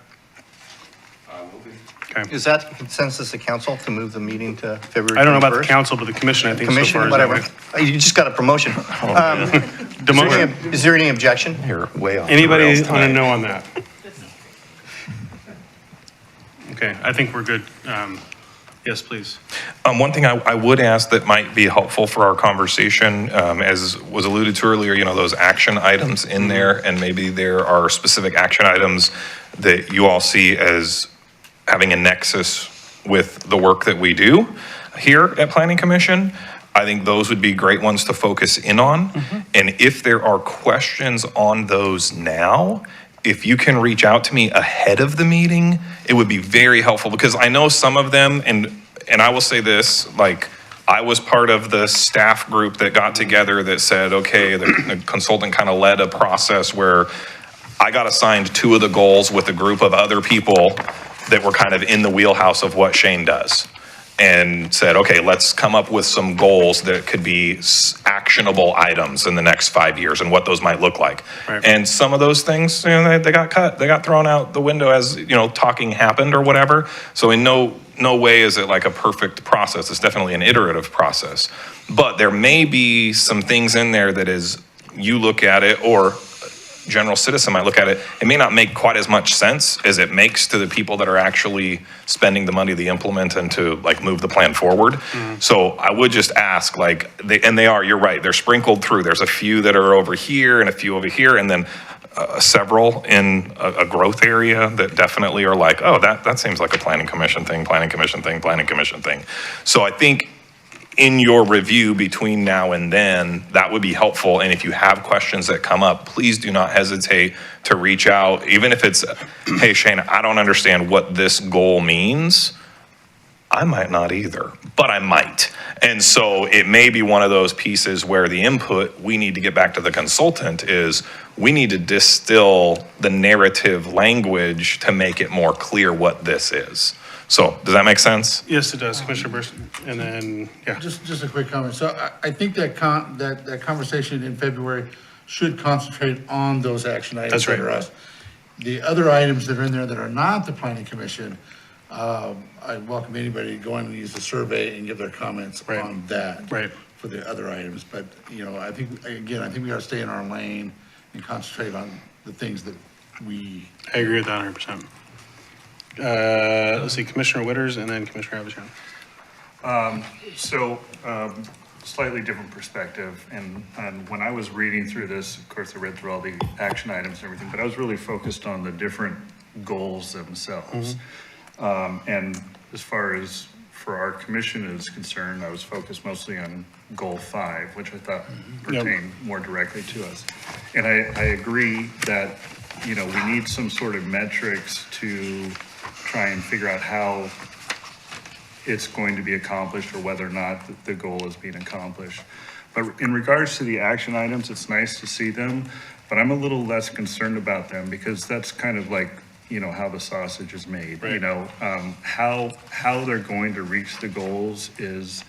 Speaker 1: Okay.
Speaker 9: Is that the consensus of council to move the meeting to February 21st?
Speaker 1: I don't know about the council, but the commission, I think so far
Speaker 9: Commission,
Speaker 1: is that
Speaker 9: whatever.
Speaker 1: way.
Speaker 9: Oh, you just got a promotion.
Speaker 1: Demotion.
Speaker 9: Is there any objection?
Speaker 6: You're way off. the
Speaker 1: Anybody
Speaker 6: rails
Speaker 1: want to
Speaker 6: tonight.
Speaker 1: know on that? Okay, I think we're good. Yes, please.
Speaker 6: One thing I would ask that might be helpful for our conversation, as was alluded to earlier, you know, those action items in there, and maybe there are specific action items that you all see as having a nexus with the work that we do here at Planning Commission. I think those would be great ones to focus in on. And if there are questions on those now, if you can reach out to me ahead of the meeting, it would be very helpful, because I know some of them, and I will say this, like, I was part of the staff group that got together that said, okay, the consultant kind of led a process where I got assigned 2 of the goals with a group of other people that were kind of in the wheelhouse of what Shane does, and said, okay, let's come up with some goals that could be actionable items in the next 5 years and what those might look like.
Speaker 1: Right.
Speaker 6: And some of those things, they got cut, they got thrown out the window as, talking happened or whatever. So in no way is it like a perfect process. It's definitely an iterative process. But there may be some things in there that is, you look at it, or general citizen might look at it, it may not make quite as much sense as it makes to the people that are actually spending the money to implement and to like move the plan forward. So I would just ask, you're right, they're sprinkled through. There's a few that are over here and a few over here, and then several in a growth area that definitely are like, oh, that seems like a planning commission thing, planning commission thing, planning commission thing. So I think in your review between now and then, that would be helpful. And if you have questions that come up, please do not hesitate to reach out. Even if it's, hey, Shane, I don't understand what this goal means. I might not either, but I might. And so it may be one of those pieces where the input we need to get back to the consultant is we need to distill the narrative language to make it more clear what this is. So does that make sense?
Speaker 1: Yes, it does, Commissioner Burst. And then, yeah.
Speaker 5: Just a quick comment. So I think that that conversation in February should concentrate on those action items.
Speaker 1: That's right.
Speaker 5: That are us. The other items that are in there that are not the planning commission, I welcome anybody to go in and use the survey and give their comments
Speaker 1: Right.
Speaker 5: on that.
Speaker 1: Right.
Speaker 5: For the other items. But, I think we got to stay in our lane and concentrate on the things that we.
Speaker 1: I agree with that 100%. Let's see, Commissioner Witters and then Commissioner Abishon.
Speaker 12: Slightly different perspective, and when I was reading through this, of course, I read through all the action items and everything, but I was really focused on the different goals themselves. And as far as for our commission is concerned, I was focused mostly on goal 5, which I thought pertained more directly to us. And I agree that, we need some sort of metrics to try and figure out how it's going to be accomplished or whether or not the goal is being accomplished. But in regards to the action items, it's nice to see them, but I'm a little less concerned about them because that's kind of like, how the sausage is made.
Speaker 1: Right.
Speaker 12: How they're going to reach the goals is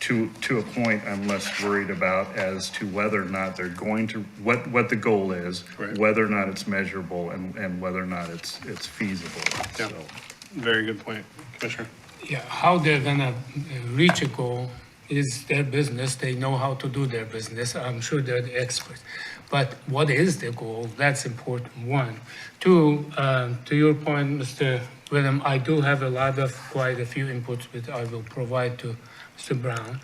Speaker 12: to a point I'm less worried about as to whether or not they're going to, what the goal is,
Speaker 1: Right.
Speaker 12: whether or not it's measurable and whether or not it's feasible.
Speaker 1: Yeah.
Speaker 12: So.
Speaker 1: Very good point, Commissioner.
Speaker 4: Yeah, how they're gonna reach a goal is their business. They know how to do their business. I'm sure they're the experts. But what is the goal? That's important, one. Two, to your point, Mr. Willem, I do have quite a few inputs which I will provide to Mr. Brown.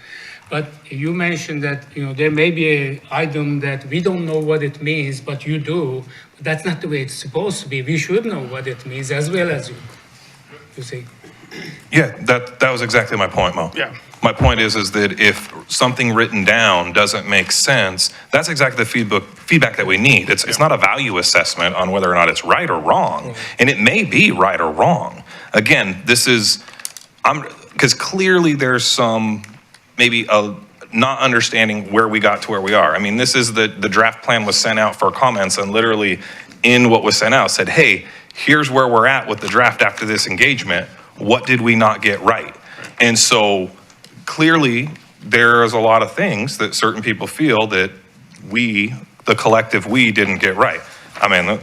Speaker 4: But you mentioned that, there may be an item that we don't know what it means, but you do. But that's not the way it's supposed to be. We should know what it means as well as you. You see?
Speaker 6: Yeah, that was exactly my point, Mo.
Speaker 1: Yeah.
Speaker 6: My point is that if something written down doesn't make sense, that's exactly the feedback that we need. It's not a value assessment on whether or not it's right or wrong. And it may be right or wrong. Again, because clearly there's some, maybe a not understanding where we got to where we are. I mean, this is the draft plan was sent out for comments, and literally in what was sent out said, hey, here's where we're at with the draft after this engagement. What did we not get right? And so clearly there's a lot of things that certain people feel that the collective we didn't get right. I mean,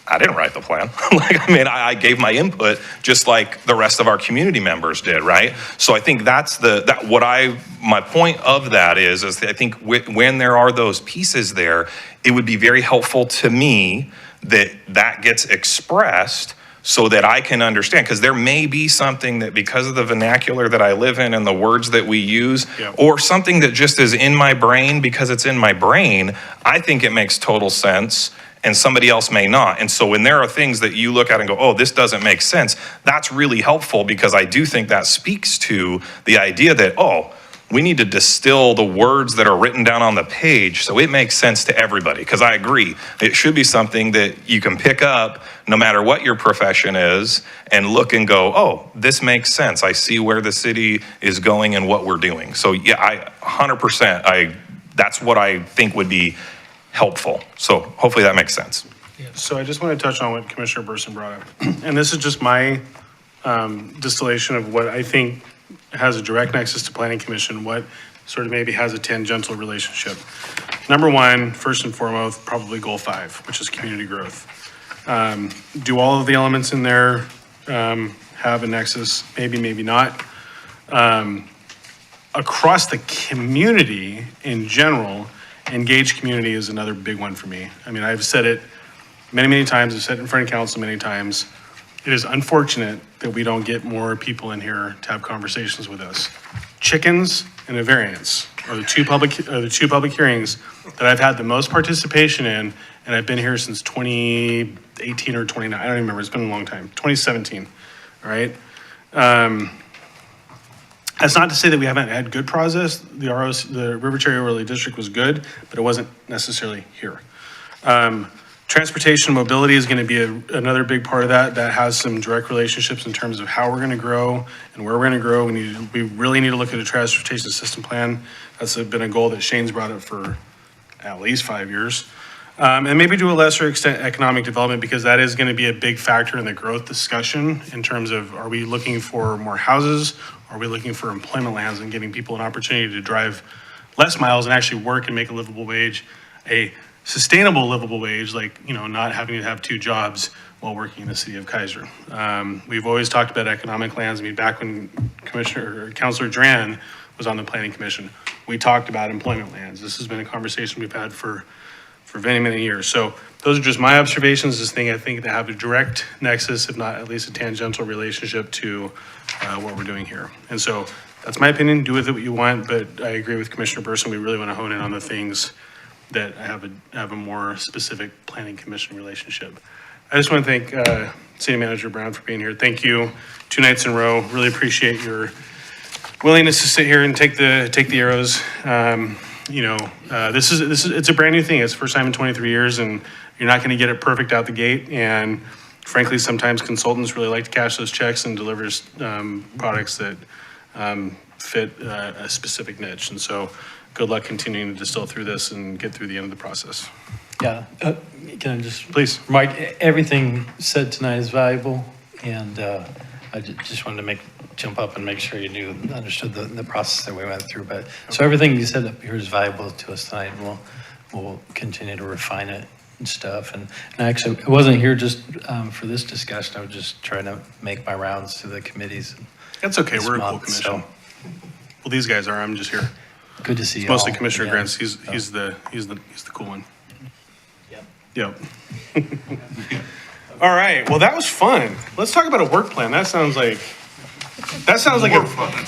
Speaker 6: I didn't write the plan. I gave my input just like the rest of our community members did, right? So I think my point of that is I think when there are those pieces there, it would be very helpful to me that gets expressed so that I can understand, because there may be something that because of the vernacular that I live in and the words that we use, or something that just is in my brain because it's in my brain, I think it makes total sense and somebody else may not. And so when there are things that you look at and go, oh, this doesn't make sense, that's really helpful because I do think that speaks to the idea that, oh, we need to distill the words that are written down on the page so it makes sense to everybody. Because I agree, it should be something that you can pick up no matter what your profession is and look and go, oh, this makes sense. I see where the city is going and what we're doing. So yeah, 100%, that's what I think would be helpful. So hopefully that makes sense.
Speaker 1: So I just want to touch on what Commissioner Burson brought up. And this is just my distillation of what I think has a direct nexus to Planning Commission, what sort of maybe has a tangential relationship. Number one, first and foremost, probably goal 5, which is community growth. Do all of the elements in there have a nexus? Maybe, maybe not. Across the community in general, engaged community is another big one for me. I mean, I've said it many, many times. I've said it in front of council many times. It is unfortunate that we don't get more people in here to have conversations with us. Chickens and a variance are the two public hearings that I've had the most participation in, and I've been here since 2018 or 29. I don't even remember. It's been a long time. 2017. All right. That's not to say that we haven't had good process. The River Cherry Overlay District was good, but it wasn't necessarily here. Transportation and mobility is going to be another big part of that. That has some direct relationships in terms of how we're going to grow and where we're going to grow. We really need to look at a transportation system plan. That's been a goal that Shane's brought up for at least 5 years. And maybe to a lesser extent, economic development, because that is going to be a big factor in the growth discussion in terms of, are we looking for more houses? Are we looking for employment lands and giving people an opportunity to drive less miles and actually work and make a livable wage, a sustainable livable wage, like, you know, not having to have 2 jobs while working in the city of Keizer. We've always talked about economic lands. I mean, back when Councilor Duran was on the Planning Commission, we talked about employment lands. This has been a conversation we've had for many, many years. So those are just my observations. I think they have a direct nexus, if not at least a tangential relationship to what we're doing here. And so that's my opinion. Do with it what you want, but I agree with Commissioner Burson. We really want to hone in on the things that have a more specific Planning Commission relationship. I just want to thank City Manager Brown for being here. Thank you 2 nights in a row. Really appreciate your willingness to sit here and take the arrows. You know, it's a brand new thing. It's the first time in 23 years, and you're not going to get it perfect out the gate. And frankly, sometimes consultants really like to cash those checks and deliver products that fit a specific niche. And so good luck continuing to distill through this and get through the end of the process.
Speaker 7: Yeah, can I just?
Speaker 1: Please.
Speaker 7: Mike, everything said tonight is valuable, and I just wanted to jump up and make sure you understood the process that we went through. But so everything you said up here is valuable to us tonight, and we'll continue to refine it and stuff. And actually, I wasn't here just for this discussion. I was just trying to make my rounds to the committees.
Speaker 1: That's okay. We're a cool commission.
Speaker 7: So.
Speaker 1: Well, these guys are. I'm just here.
Speaker 7: Good to see you.
Speaker 1: Mostly
Speaker 7: all.
Speaker 1: Commissioner
Speaker 7: Yeah.
Speaker 1: Grants. He's the cool one. Yep. All right. Well, that was fun. Let's talk about a work plan. That sounds like a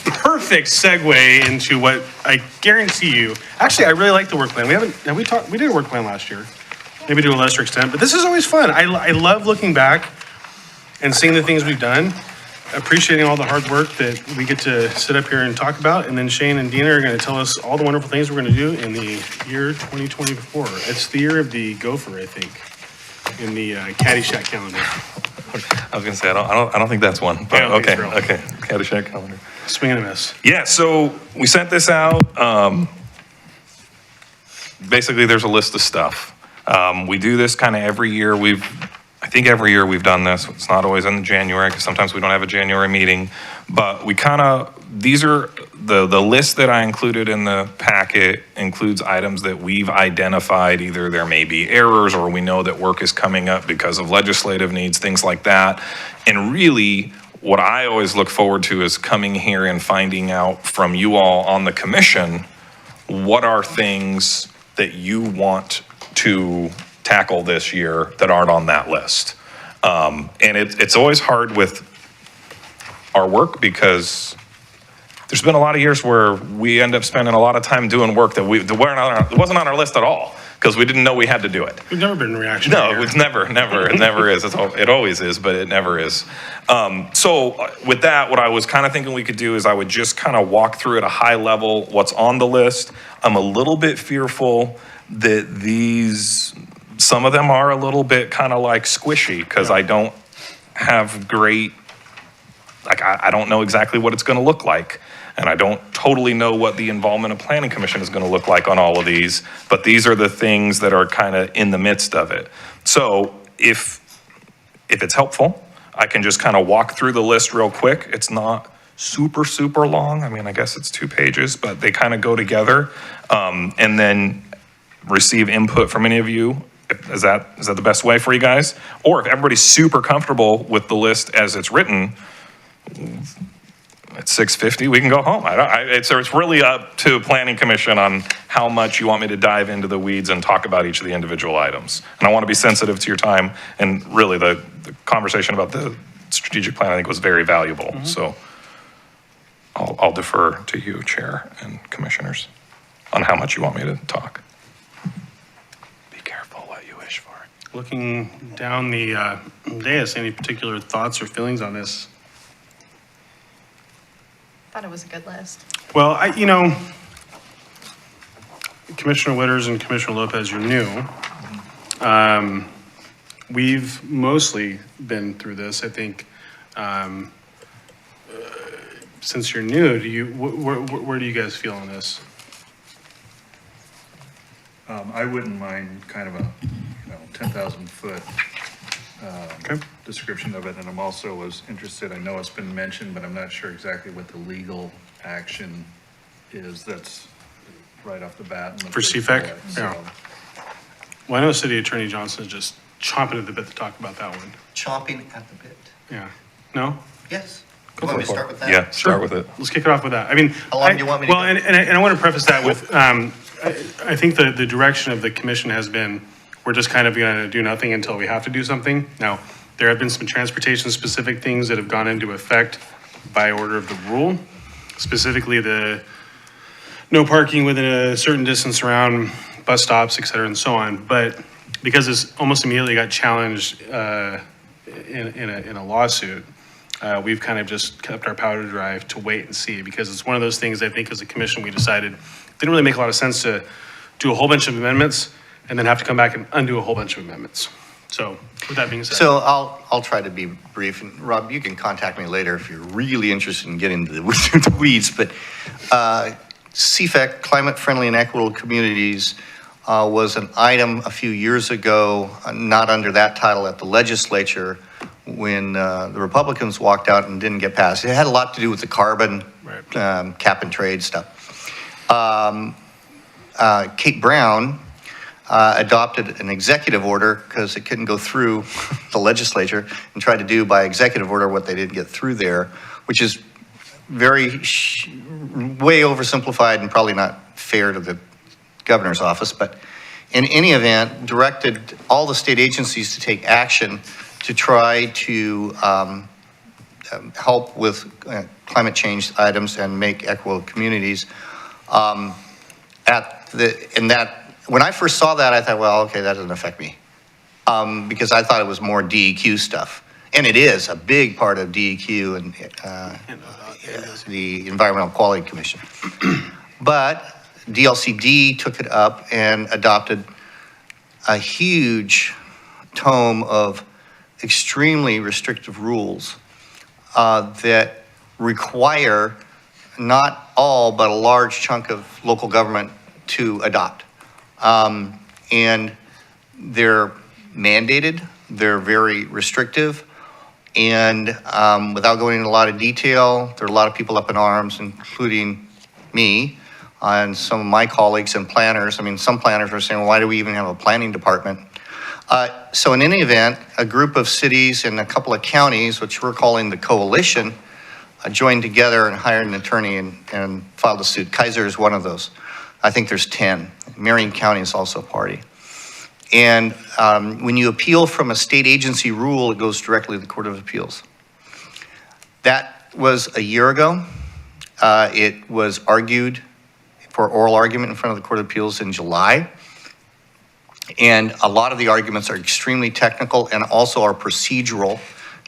Speaker 1: perfect segue into what I guarantee you. Actually, I really like the work plan. We did a work plan last year, maybe to a lesser extent, but this is always fun. I love looking back and seeing the things we've done, appreciating all the hard work that we get to sit up here and talk about. And then Shane and Dina are going to tell us all the wonderful things we're going to do in the year 2024. It's the year of the gopher, I think, in the Caddyshack calendar.
Speaker 6: I was going to say, I don't think that's one, but
Speaker 1: Yeah,
Speaker 6: okay.
Speaker 1: Israel.
Speaker 6: Okay. Caddyshack calendar.
Speaker 1: Swing and a miss.
Speaker 6: Yeah, so we sent this out. Basically, there's a list of stuff. We do this kind of every year. I think every year we've done this. It's not always in January because sometimes we don't have a January meeting. But these are the list that I included in the packet includes items that we've identified. Either there may be errors or we know that work is coming up because of legislative needs, things like that. And really, what I always look forward to is coming here and finding out from you all on the commission, what are things that you want to tackle this year that aren't on that list. And it's always hard with our work because there's been a lot of years where we end up spending a lot of time doing work that it wasn't on our list at all because we didn't know we had to do it.
Speaker 1: We've never been reactionary.
Speaker 6: No, it's never, it never is. It always is, but it never is. So with that, what I was kind of thinking we could do is I would just kind of walk through at a high level what's on the list. I'm a little bit fearful that some of them are a little bit kind of like squishy because I don't have great like, I don't know exactly what it's going to look like. And I don't totally know what the involvement of planning commission is going to look like on all of these, but these are the things that are kind of in the midst of it. So if it's helpful, I can just kind of walk through the list real quick. It's not super, super long. I mean, I guess it's 2 pages, but they kind of go together. And then receive input from any of you. Is that the best way for you guys? Or if everybody's super comfortable with the list as it's written, at 6:50, we can go home. It's really up to planning commission on how much you want me to dive into the weeds and talk about each of the individual items. And I want to be sensitive to your time. And really, the conversation about the strategic plan, I think, was very valuable. So I'll defer to you, Chair and Commissioners, on how much you want me to talk. Be careful what you wish for.
Speaker 1: Looking down the dais, any particular thoughts or feelings on this?
Speaker 11: Thought it was a good list.
Speaker 1: Well, Commissioner Witters and Commissioner Lopez, you're new. We've mostly been through this. I think since you're new, where do you guys feel on this?
Speaker 12: I wouldn't mind kind of a, 10,000 foot description of it, and I'm also was interested, I know it's been mentioned, but I'm not sure exactly what the legal action is that's right off the bat.
Speaker 1: For CFEC? Yeah. Well, I know City Attorney Johnson is just chomping at the bit to talk about that one.
Speaker 9: Chomping at the bit.
Speaker 1: Yeah. No?
Speaker 9: Yes.
Speaker 1: Go
Speaker 9: Want me
Speaker 1: for
Speaker 9: to
Speaker 1: it.
Speaker 9: start with that?
Speaker 6: Yeah, start with it.
Speaker 1: Let's kick it off with that. I mean,
Speaker 9: How long do you want me to
Speaker 1: well,
Speaker 9: go?
Speaker 1: and I want to preface that with, I think the direction of the commission has been, we're just kind of going to do nothing until we have to do something. Now, there have been some transportation-specific things that have gone into effect by order of the rule, specifically the no parking within a certain distance around bus stops, et cetera, and so on. But because this almost immediately got challenged in a lawsuit, we've kind of just kept our powder dry to wait and see, because it's one of those things I think as a commission we decided didn't really make a lot of sense to do a whole bunch of amendments and then have to come back and undo a whole bunch of amendments. So with that being said.
Speaker 9: So I'll try to be brief, and Rob, you can contact me later if you're really interested in getting into the weeds, but CFEC, Climate Friendly and Equitable Communities, was an item a few years ago, not under that title at the legislature, when the Republicans walked out and didn't get passed. It had a lot to do with the carbon cap and trade stuff. Kate Brown adopted an executive order because it couldn't go through the legislature, and tried to do by executive order what they didn't get through there, which is very way oversimplified and probably not fair to the governor's office. But in any event, directed all the state agencies to take action to try to help with climate change items and make equitable communities. When I first saw that, I thought, well, okay, that doesn't affect me, because I thought it was more DEQ stuff, and it is a big part of DEQ and the Environmental Quality Commission. But DLCD took it up and adopted a huge tome of extremely restrictive rules that require not all, but a large chunk of local government to adopt. And they're mandated, they're very restrictive, and without going into a lot of detail, there are a lot of people up in arms, including me, and some of my colleagues and planners. I mean, some planners are saying, well, why do we even have a planning department? So in any event, a group of cities and a couple of counties, which we're calling the coalition, joined together and hired an attorney and filed a suit. Keizer is one of those. I think there's 10. Marion County is also a party. And when you appeal from a state agency rule, it goes directly to the Court of Appeals. That was a year ago. It was argued for oral argument in front of the Court of Appeals in July. And a lot of the arguments are extremely technical and also are procedural.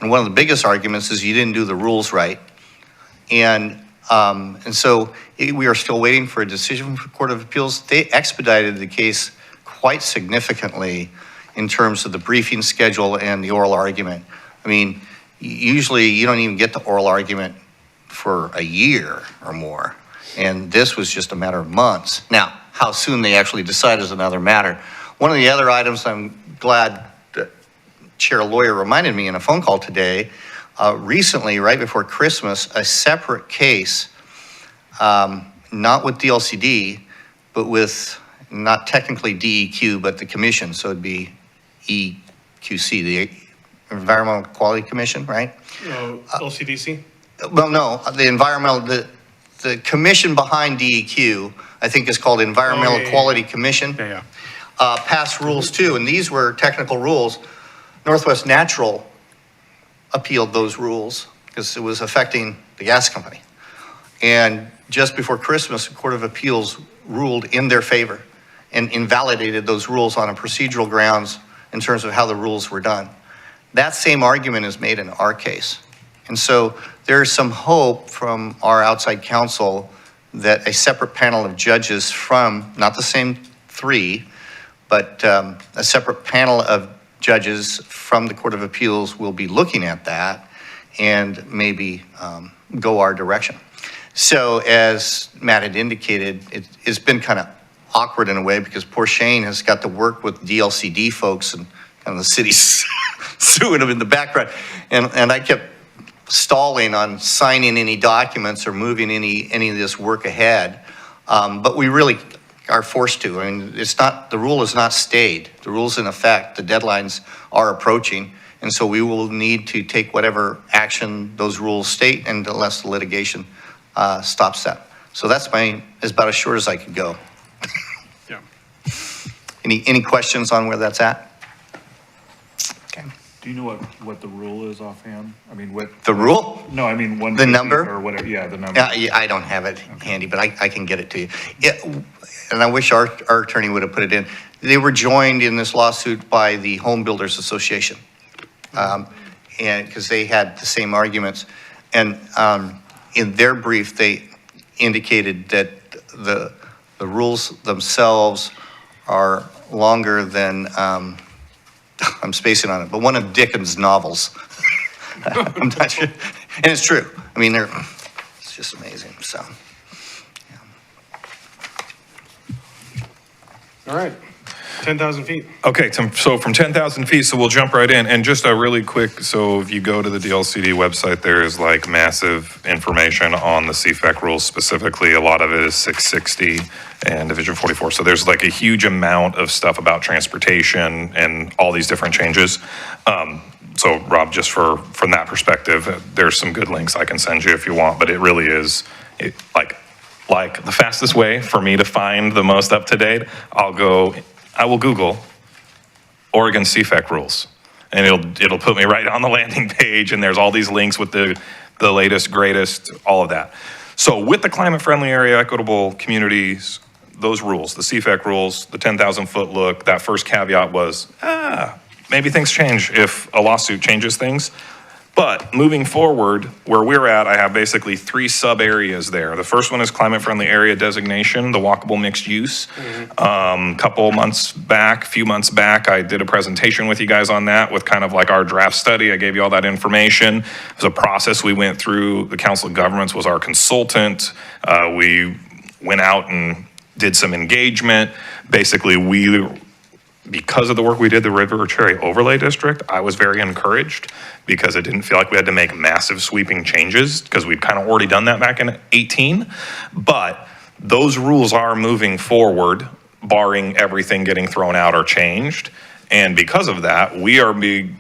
Speaker 9: And one of the biggest arguments is you didn't do the rules right. And so we are still waiting for a decision from the Court of Appeals. They expedited the case quite significantly in terms of the briefing schedule and the oral argument. I mean, usually you don't even get the oral argument for a year or more. And this was just a matter of months. Now, how soon they actually decide is another matter. One of the other items I'm glad that Chair Lawyer reminded me in a phone call today, recently, right before Christmas, a separate case, not with DLCD, but with not technically DEQ, but the commission, so it'd be EQC, the Environmental Quality Commission, right?
Speaker 1: LCDC?
Speaker 9: Well, no, the environmental, the commission behind DEQ, I think is called Environmental
Speaker 1: yeah.
Speaker 9: Quality Commission.
Speaker 1: Yeah.
Speaker 9: Passed rules too, and these were technical rules. Northwest Natural appealed those rules because it was affecting the gas company. And just before Christmas, the Court of Appeals ruled in their favor and invalidated those rules on a procedural grounds in terms of how the rules were done. That same argument is made in our case. And so there's some hope from our outside counsel that a separate panel of judges from, not the same three, but a separate panel of judges from the Court of Appeals will be looking at that and maybe go our direction. So as Matt had indicated, it's been kind of awkward in a way because poor Shane has got to work with DLCD folks and kind of the city's suing them in the background. And I kept stalling on signing any documents or moving any of this work ahead. But we really are forced to. I mean, it's not, the rule is not stayed. The rule's in effect. The deadlines are approaching. And so we will need to take whatever action those rules state and unless the litigation stops that. So that's is about as short as I could go.
Speaker 1: Yeah.
Speaker 9: Any questions on where that's at? Okay.
Speaker 12: Do you know what the rule is offhand? I mean, what?
Speaker 9: The rule?
Speaker 12: No, I mean,
Speaker 9: The number?
Speaker 12: or whatever, yeah, the number.
Speaker 9: Yeah, I don't have it handy, but I can get it to you. And I wish our attorney would have put it in. They were joined in this lawsuit by the Home Builders Association. And because they had the same arguments. And in their brief, they indicated that the rules themselves are longer than, I'm spacing on it, but one of Dickens' novels. I'm not sure. And it's true. I mean, it's just amazing, so.
Speaker 1: All right, 10,000 feet.
Speaker 6: Okay, so from 10,000 feet, so we'll jump right in. And just a really quick, so if you go to the DLCD website, there is like massive information on the CFAC rules specifically. A lot of it is 660 and Division 44. So there's like a huge amount of stuff about transportation and all these different changes. So Rob, just from that perspective, there's some good links I can send you if you want, but it really is like the fastest way for me to find the most up to date. I will Google Oregon CFAC rules, and it'll put me right on the landing page, and there's all these links with the latest, greatest, all of that. So with the climate-friendly area, equitable communities, those rules, the CFAC rules, the 10,000-foot look, that first caveat was, maybe things change if a lawsuit changes things. But moving forward, where we're at, I have basically 3 sub-areas there. The first one is climate-friendly area designation, the walkable mixed use. Few months back, I did a presentation with you guys on that with kind of like our draft study. I gave you all that information. It was a process we went through. The Council of Governments was our consultant. We went out and did some engagement. Basically, because of the work we did, the River Cherry Overlay District, I was very encouraged because it didn't feel like we had to make massive sweeping changes because we'd kind of already done that back in 18. But those rules are moving forward, barring everything getting thrown out or changed. And because of that,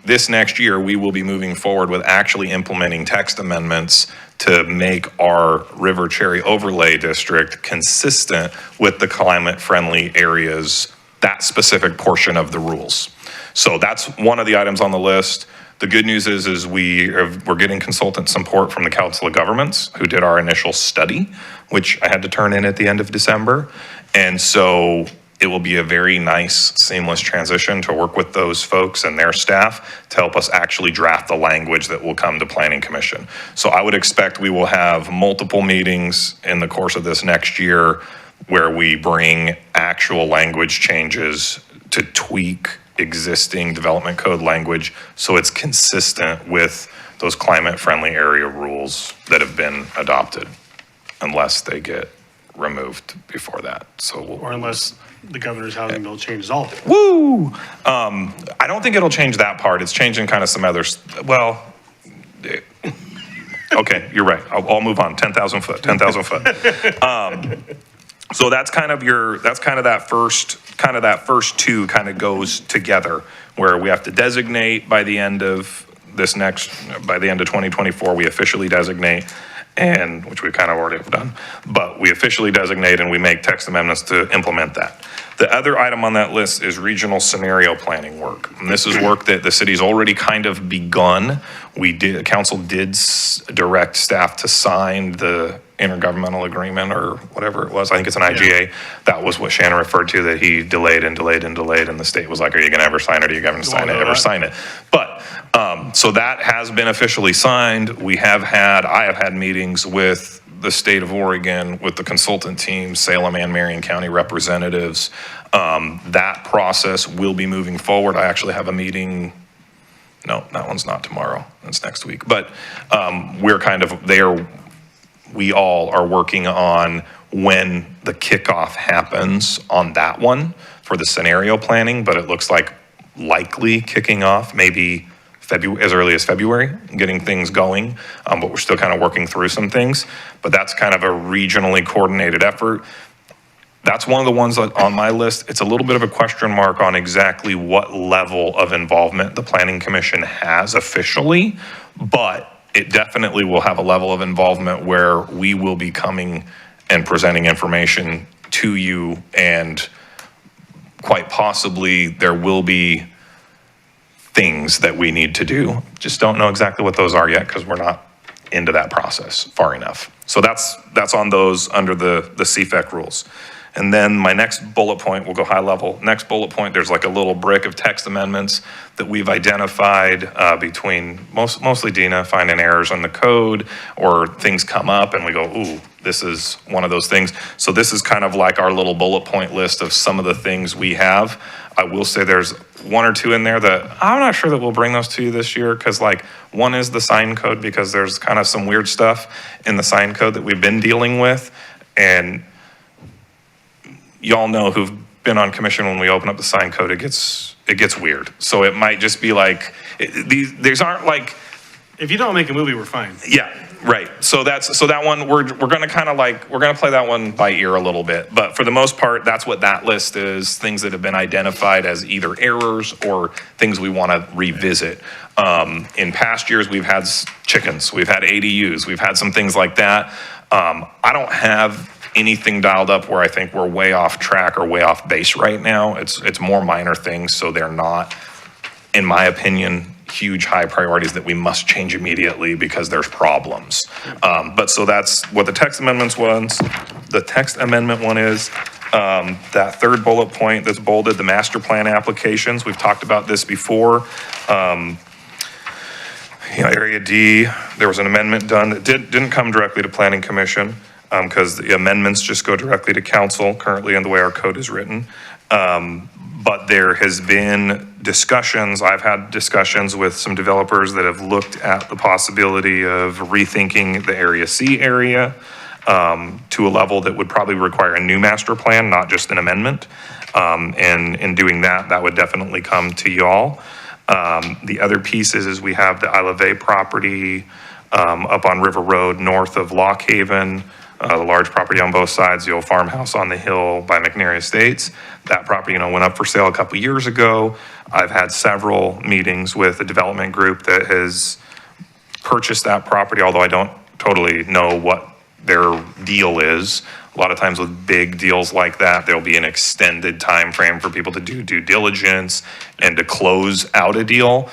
Speaker 6: this next year, we will be moving forward with actually implementing text amendments to make our River Cherry Overlay District consistent with the climate-friendly areas, that specific portion of the rules. So that's one of the items on the list. The good news is we're getting consultant support from the Council of Governments who did our initial study, which I had to turn in at the end of December. And so it will be a very nice, seamless transition to work with those folks and their staff to help us actually draft the language that will come to Planning Commission. So I would expect we will have multiple meetings in the course of this next year where we bring actual language changes to tweak existing development code language so it's consistent with those climate-friendly area rules that have been adopted, unless they get removed before that. So
Speaker 1: Or unless the governor's housing bill changes all of it.
Speaker 6: woo! I don't think it'll change that part. It's changing kind of some others. Well, okay, you're right. I'll move on. 10,000 foot. So that's kind of that first two kind of goes together, where we have to designate by the end of 2024, we officially designate, and which we kind of already have done, but we officially designate and we make text amendments to implement that. The other item on that list is regional scenario planning work. And this is work that the city's already kind of begun. Council did direct staff to sign the intergovernmental agreement or whatever it was. I think it's an IGA. That was what Shannon referred to, that he delayed and delayed and delayed, and the state was like, are you gonna ever sign it? Are you gonna sign it, ever sign it? But, so that has been officially signed. I have had meetings with the state of Oregon, with the consultant team, Salem and Marion County representatives. That process will be moving forward. I actually have a meeting, no, that one's not tomorrow, that's next week. But we're kind of there, we all are working on when the kickoff happens on that one for the scenario planning, but it looks like likely kicking off maybe February, as early as February, getting things going, but we're still kind of working through some things. But that's kind of a regionally coordinated effort. That's one of the ones on my list. It's a little bit of a question mark on exactly what level of involvement the Planning Commission has officially, but it definitely will have a level of involvement where we will be coming and presenting information to you, and quite possibly there will be things that we need to do. Just don't know exactly what those are yet because we're not into that process far enough. So that's on those under the CFEC rules. And then my next bullet point, we'll go high level. Next bullet point, there's like a little brick of text amendments that we've identified between mostly Dina finding errors on the code, or things come up and we go, ooh, this is one of those things. So this is kind of like our little bullet point list of some of the things we have. I will say there's one or two in there that I'm not sure that we'll bring those to you this year, because like one is the sign code, because there's kind of some weird stuff in the sign code that we've been dealing with. And y'all know who've been on commission, when we open up the sign code, it gets weird. So it might just be like, these aren't like,
Speaker 1: If you don't make a movie, we're fine.
Speaker 6: yeah, right. So that one, we're gonna kind of like, we're gonna play that one by ear a little bit. But for the most part, that's what that list is, things that have been identified as either errors or things we want to revisit. In past years, we've had chickens, we've had ADUs, we've had some things like that. I don't have anything dialed up where I think we're way off track or way off base right now. It's more minor things, so they're not, in my opinion, huge high priorities that we must change immediately because there's problems. But so that's what the text amendments was. The text amendment one is that third bullet point that's bolded, the master plan applications. We've talked about this before. Area D, there was an amendment done that didn't come directly to Planning Commission, because the amendments just go directly to council currently in the way our code is written. But there has been discussions, I've had discussions with some developers that have looked at the possibility of rethinking the Area C area to a level that would probably require a new master plan, not just an amendment. And in doing that, that would definitely come to y'all. The other pieces is we have the Isla Ve property up on River Road north of Lock Haven. The large property on both sides, the old farmhouse on the hill by McNary Estates. That property, went up for sale a couple years ago. I've had several meetings with a development group that has purchased that property, although I don't totally know what their deal is. A lot of times with big deals like that, there'll be an extended time frame for people to do due diligence and to close out a deal.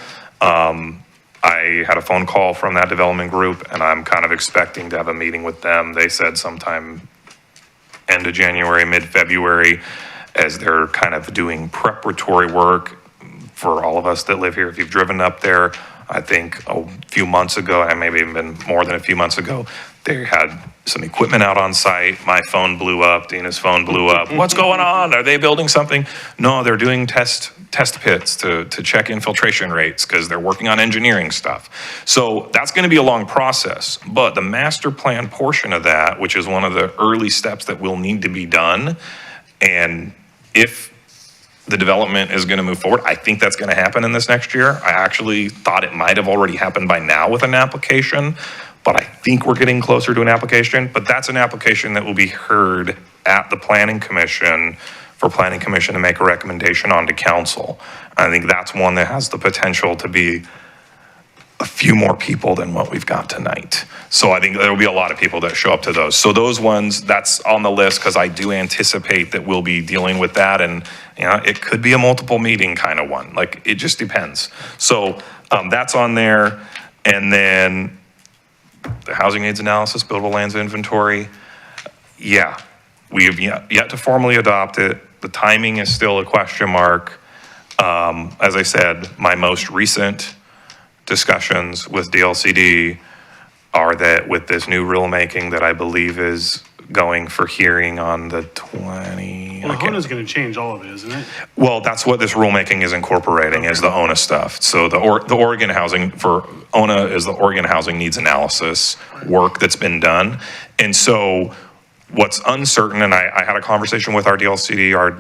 Speaker 6: I had a phone call from that development group, and I'm kind of expecting to have a meeting with them. They said sometime end of January, mid-February, as they're kind of doing preparatory work for all of us that live here. If you've driven up there, I think a few months ago, and maybe even more than a few months ago, they had some equipment out on site. My phone blew up, Dina's phone blew up. What's going on? Are they building something? No, they're doing test pits to check infiltration rates because they're working on engineering stuff. So that's going to be a long process. But the master plan portion of that, which is one of the early steps that will need to be done, and if the development is going to move forward, I think that's going to happen in this next year. I actually thought it might have already happened by now with an application, but I think we're getting closer to an application. But that's an application that will be heard at the Planning Commission for Planning Commission to make a recommendation on to council. I think that's one that has the potential to be a few more people than what we've got tonight. So I think there will be a lot of people that show up to those. So those ones, that's on the list because I do anticipate that we'll be dealing with that. And you know, it could be a multiple meeting kind of one. Like, it just depends. So that's on there. And then the housing needs analysis, buildable lands inventory. Yeah, we have yet to formally adopt it. The timing is still a question mark. As I said, my most recent discussions with DLCD are that with this new rulemaking that I believe is going for hearing on the 20.
Speaker 1: Well, HONA's going to change all of it, isn't it?
Speaker 6: Well, that's what this rulemaking is incorporating, is the ONA stuff. So the Oregon housing for ONA is the Oregon housing needs analysis work that's been done. And so what's uncertain, and I had a conversation with our DLCD, our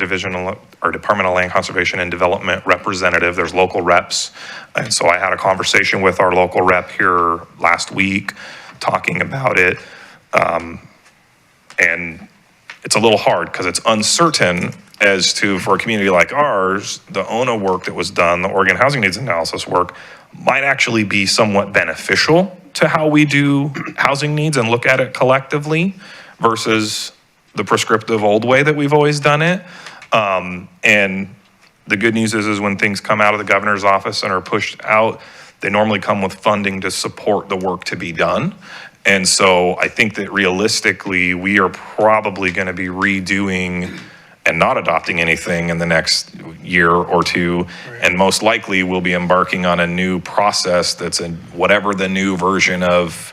Speaker 6: Department of Land Conservation and Development representative. There's local reps. And so I had a conversation with our local rep here last week talking about it. And it's a little hard because it's uncertain as to, for a community like ours, the ONA work that was done, the Oregon Housing Needs Analysis work, might actually be somewhat beneficial to how we do housing needs and look at it collectively versus the prescriptive old way that we've always done it. And the good news is when things come out of the governor's office and are pushed out, they normally come with funding to support the work to be done. And so I think that realistically, we are probably going to be redoing and not adopting anything in the next year or two. Right. And most likely we'll be embarking on a new process that's in whatever the new version of,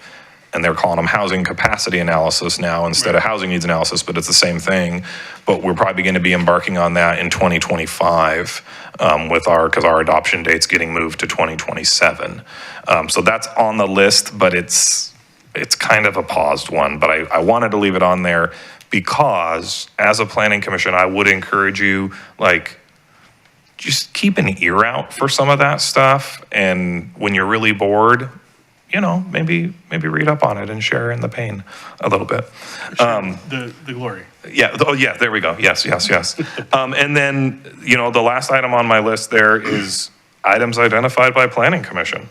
Speaker 6: and they're calling them housing capacity analysis now instead of housing needs analysis, but it's the same thing. But we're probably going to be embarking on that in 2025 because our adoption date's getting moved to 2027. So that's on the list, but it's kind of a paused one. But I wanted to leave it on there because as a planning commission, I would encourage you, like, just keep an ear out for some of that stuff. And when you're really bored, you know, maybe read up on it and share in the pain a little bit.
Speaker 1: The glory.
Speaker 6: Yeah. Oh, yeah. There we go. Yes. And then, you know, the last item on my list there is items identified by Planning Commission.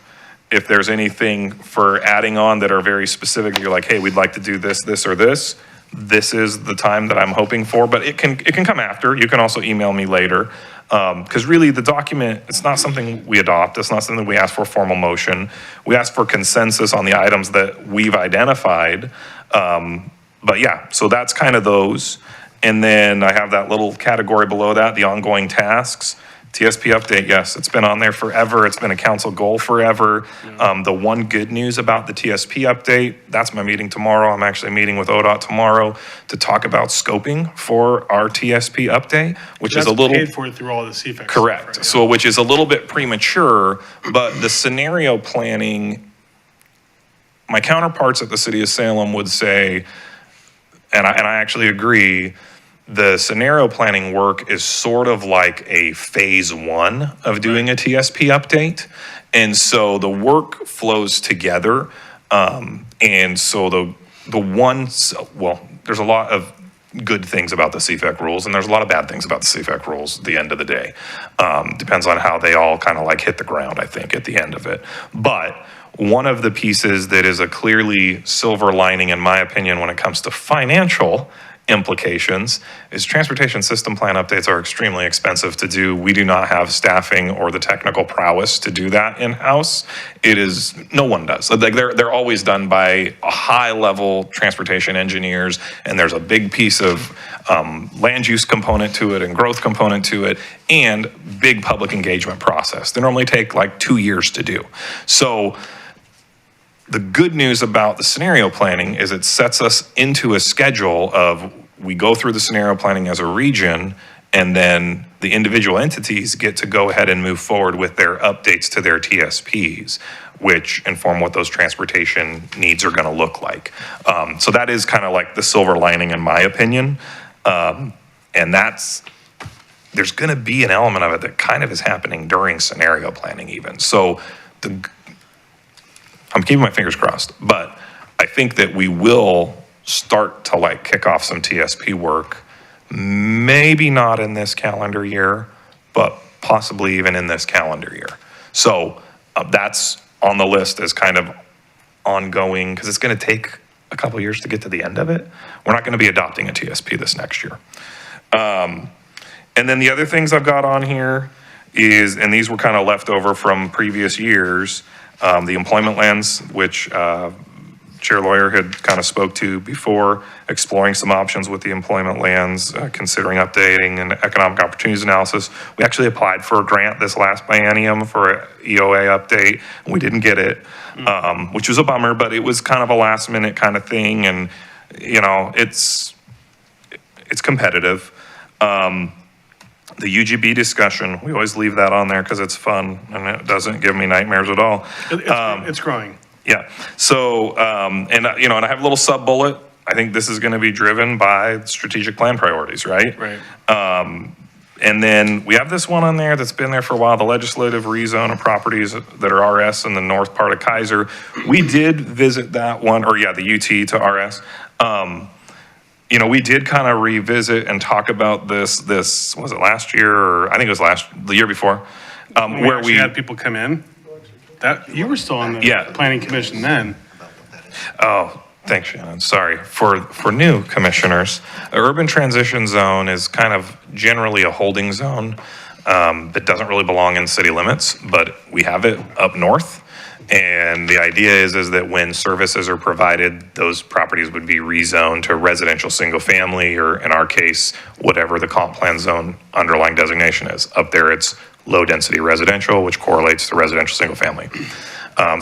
Speaker 6: If there's anything for adding on that are very specific, you're like, hey, we'd like to do this, this, or this. This is the time that I'm hoping for, but it can come after. You can also email me later. Because really the document, it's not something we adopt. It's not something we ask for formal motion. We ask for consensus on the items that we've identified. But yeah, so that's kind of those. And then I have that little category below that, the ongoing tasks. TSP update, yes, it's been on there forever. It's been a council goal forever. The one good news about the TSP update, that's my meeting tomorrow. I'm actually meeting with ODOT tomorrow to talk about scoping for our TSP update, which is a little
Speaker 1: paid for through all the CFAX.
Speaker 6: Correct.
Speaker 1: Stuff, right?
Speaker 6: So which is a little bit premature, but the scenario planning, my counterparts at the city of Salem would say, and I actually agree, the scenario planning work is sort of like a phase one of doing a TSP update. And so the work flows together. And so the ones, well, there's a lot of good things about the CFAC rules and there's a lot of bad things about the CFAC rules at the end of the day. Depends on how they all kind of like hit the ground, I think, at the end of it. But one of the pieces that is a clearly silver lining, in my opinion, when it comes to financial implications is transportation system plan updates are extremely expensive to do. We do not have staffing or the technical prowess to do that in-house. It is, no one does. Like they're always done by a high-level transportation engineers, and there's a big piece of land use component to it and growth component to it, and big public engagement process. They normally take like 2 years to do. So the good news about the scenario planning is it sets us into a schedule of we go through the scenario planning as a region, and then the individual entities get to go ahead and move forward with their updates to their TSPs, which inform what those transportation needs are going to look like. So that is kind of like the silver lining in my opinion. And there's going to be an element of it that kind of is happening during scenario planning even. So I'm keeping my fingers crossed, but I think that we will start to like kick off some TSP work, maybe not in this calendar year, but possibly even in this calendar year. So that's on the list as kind of ongoing, because it's going to take a couple years to get to the end of it. We're not going to be adopting a TSP this next year. And then the other things I've got on here is, and these were kind of left over from previous years, the employment lands, which Chair Lawyer had kind of spoke to before, exploring some options with the employment lands, considering updating an economic opportunities analysis. We actually applied for a grant this last biennium for an EOA update, and we didn't get it, which was a bummer, but it was kind of a last minute kind of thing, and you know, it's competitive. The UGB discussion, we always leave that on there because it's fun and it doesn't give me nightmares at all.
Speaker 1: It's growing.
Speaker 6: Yeah. So, and I have a little sub bullet. I think this is going to be driven by strategic plan priorities, right?
Speaker 1: Right.
Speaker 6: And then we have this one on there that's been there for a while, the legislative rezone of properties that are RS in the north part of Keizer. We did visit that one, or yeah, the UT to RS. We did kind of revisit and talk about this, was it last year, or I think it was the year before, where we
Speaker 1: had people come in. That, you were still on the
Speaker 6: Yeah.
Speaker 1: planning commission then.
Speaker 6: Oh, thanks, Shannon. Sorry. For new commissioners, the urban transition zone is kind of generally a holding zone that doesn't really belong in city limits, but we have it up north. And the idea is that when services are provided, those properties would be rezoned to residential single family, or in our case, whatever the comp plan zone underlying designation is. Up there, it's low density residential, which correlates to residential single family.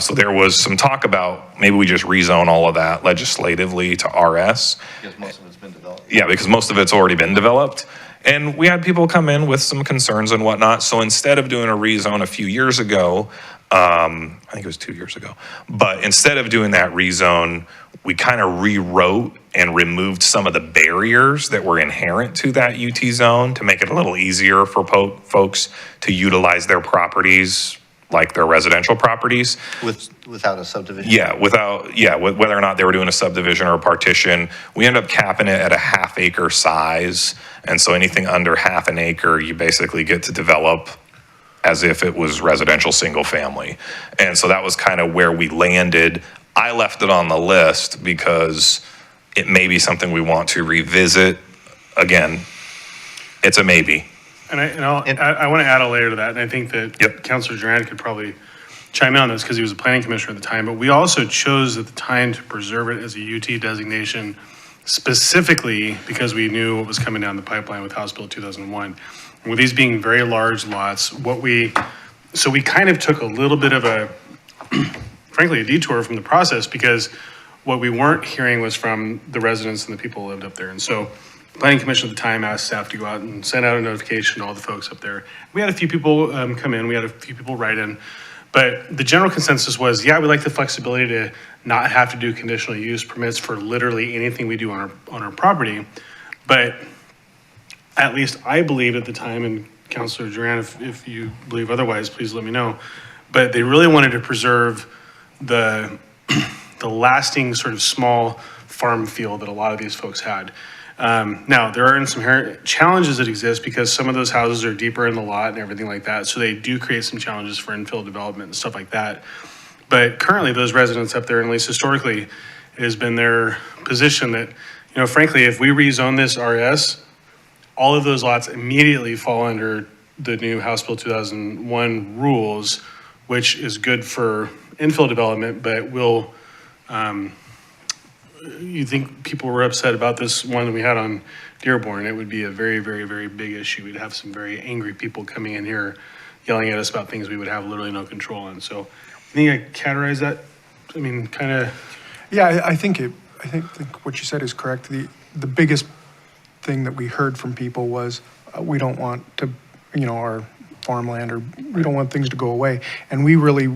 Speaker 6: So there was some talk about maybe we just rezone all of that legislatively to RS.
Speaker 9: Because most of it's been developed.
Speaker 6: Yeah, because most of it's already been developed. And we had people come in with some concerns and whatnot. So instead of doing a rezone a few years ago, I think it was 2 years ago, but instead of doing that rezone, we kind of rewrote and removed some of the barriers that were inherent to that UT zone to make it a little easier for folks to utilize their properties like their residential properties.
Speaker 9: Without a subdivision?
Speaker 6: Yeah, whether or not they were doing a subdivision or a partition. We end up capping it at a half acre size. And so anything under half an acre, you basically get to develop as if it was residential single family. And so that was kind of where we landed. I left it on the list because it may be something we want to revisit. Again, it's a maybe.
Speaker 1: And I want to add a layer to that, and I think that Councilor Duran could probably chime in on this because he was a planning commissioner at the time, but we also chose at the time to preserve it as a UT designation specifically because we knew what was coming down the pipeline with House Bill 2001. And with these being very large lots, so we kind of took a little bit of a, frankly, a detour from the process because what we weren't hearing was from the residents and the people who lived up there. And so the Planning Commission at the time asked staff to go out and send out a notification to all the folks up there. We had a few people come in, we had a few people write in, but the general consensus was, yeah, we like the flexibility to not have to do conditional use permits for literally anything we do on our property. But at least I believed at the time, and Councilor Duran, if you believe otherwise, please let me know. But they really wanted to preserve the lasting sort of small farm feel that a lot of these folks had. Now, there are some inherent challenges that exist because some of those houses are deeper in the lot and everything like that. So they do create some challenges for infill development and stuff like that. But currently, those residents up there, and at least historically, it has been their position that, you know, frankly, if we rezone this RS, all of those lots immediately fall under the new House Bill 2001 rules, which is good for infill development, but will, you think people were upset about this one that we had on Dearborn, it would be a very, very, very big issue. We'd have some very angry people coming in here yelling at us about things we would have literally no control on. So I think I categorize that, I mean, kind of.
Speaker 3: Yeah, I think what you said is correct. The biggest thing that we heard from people was, we don't want to, you know, our farmland, or we don't want things to go away. And we really,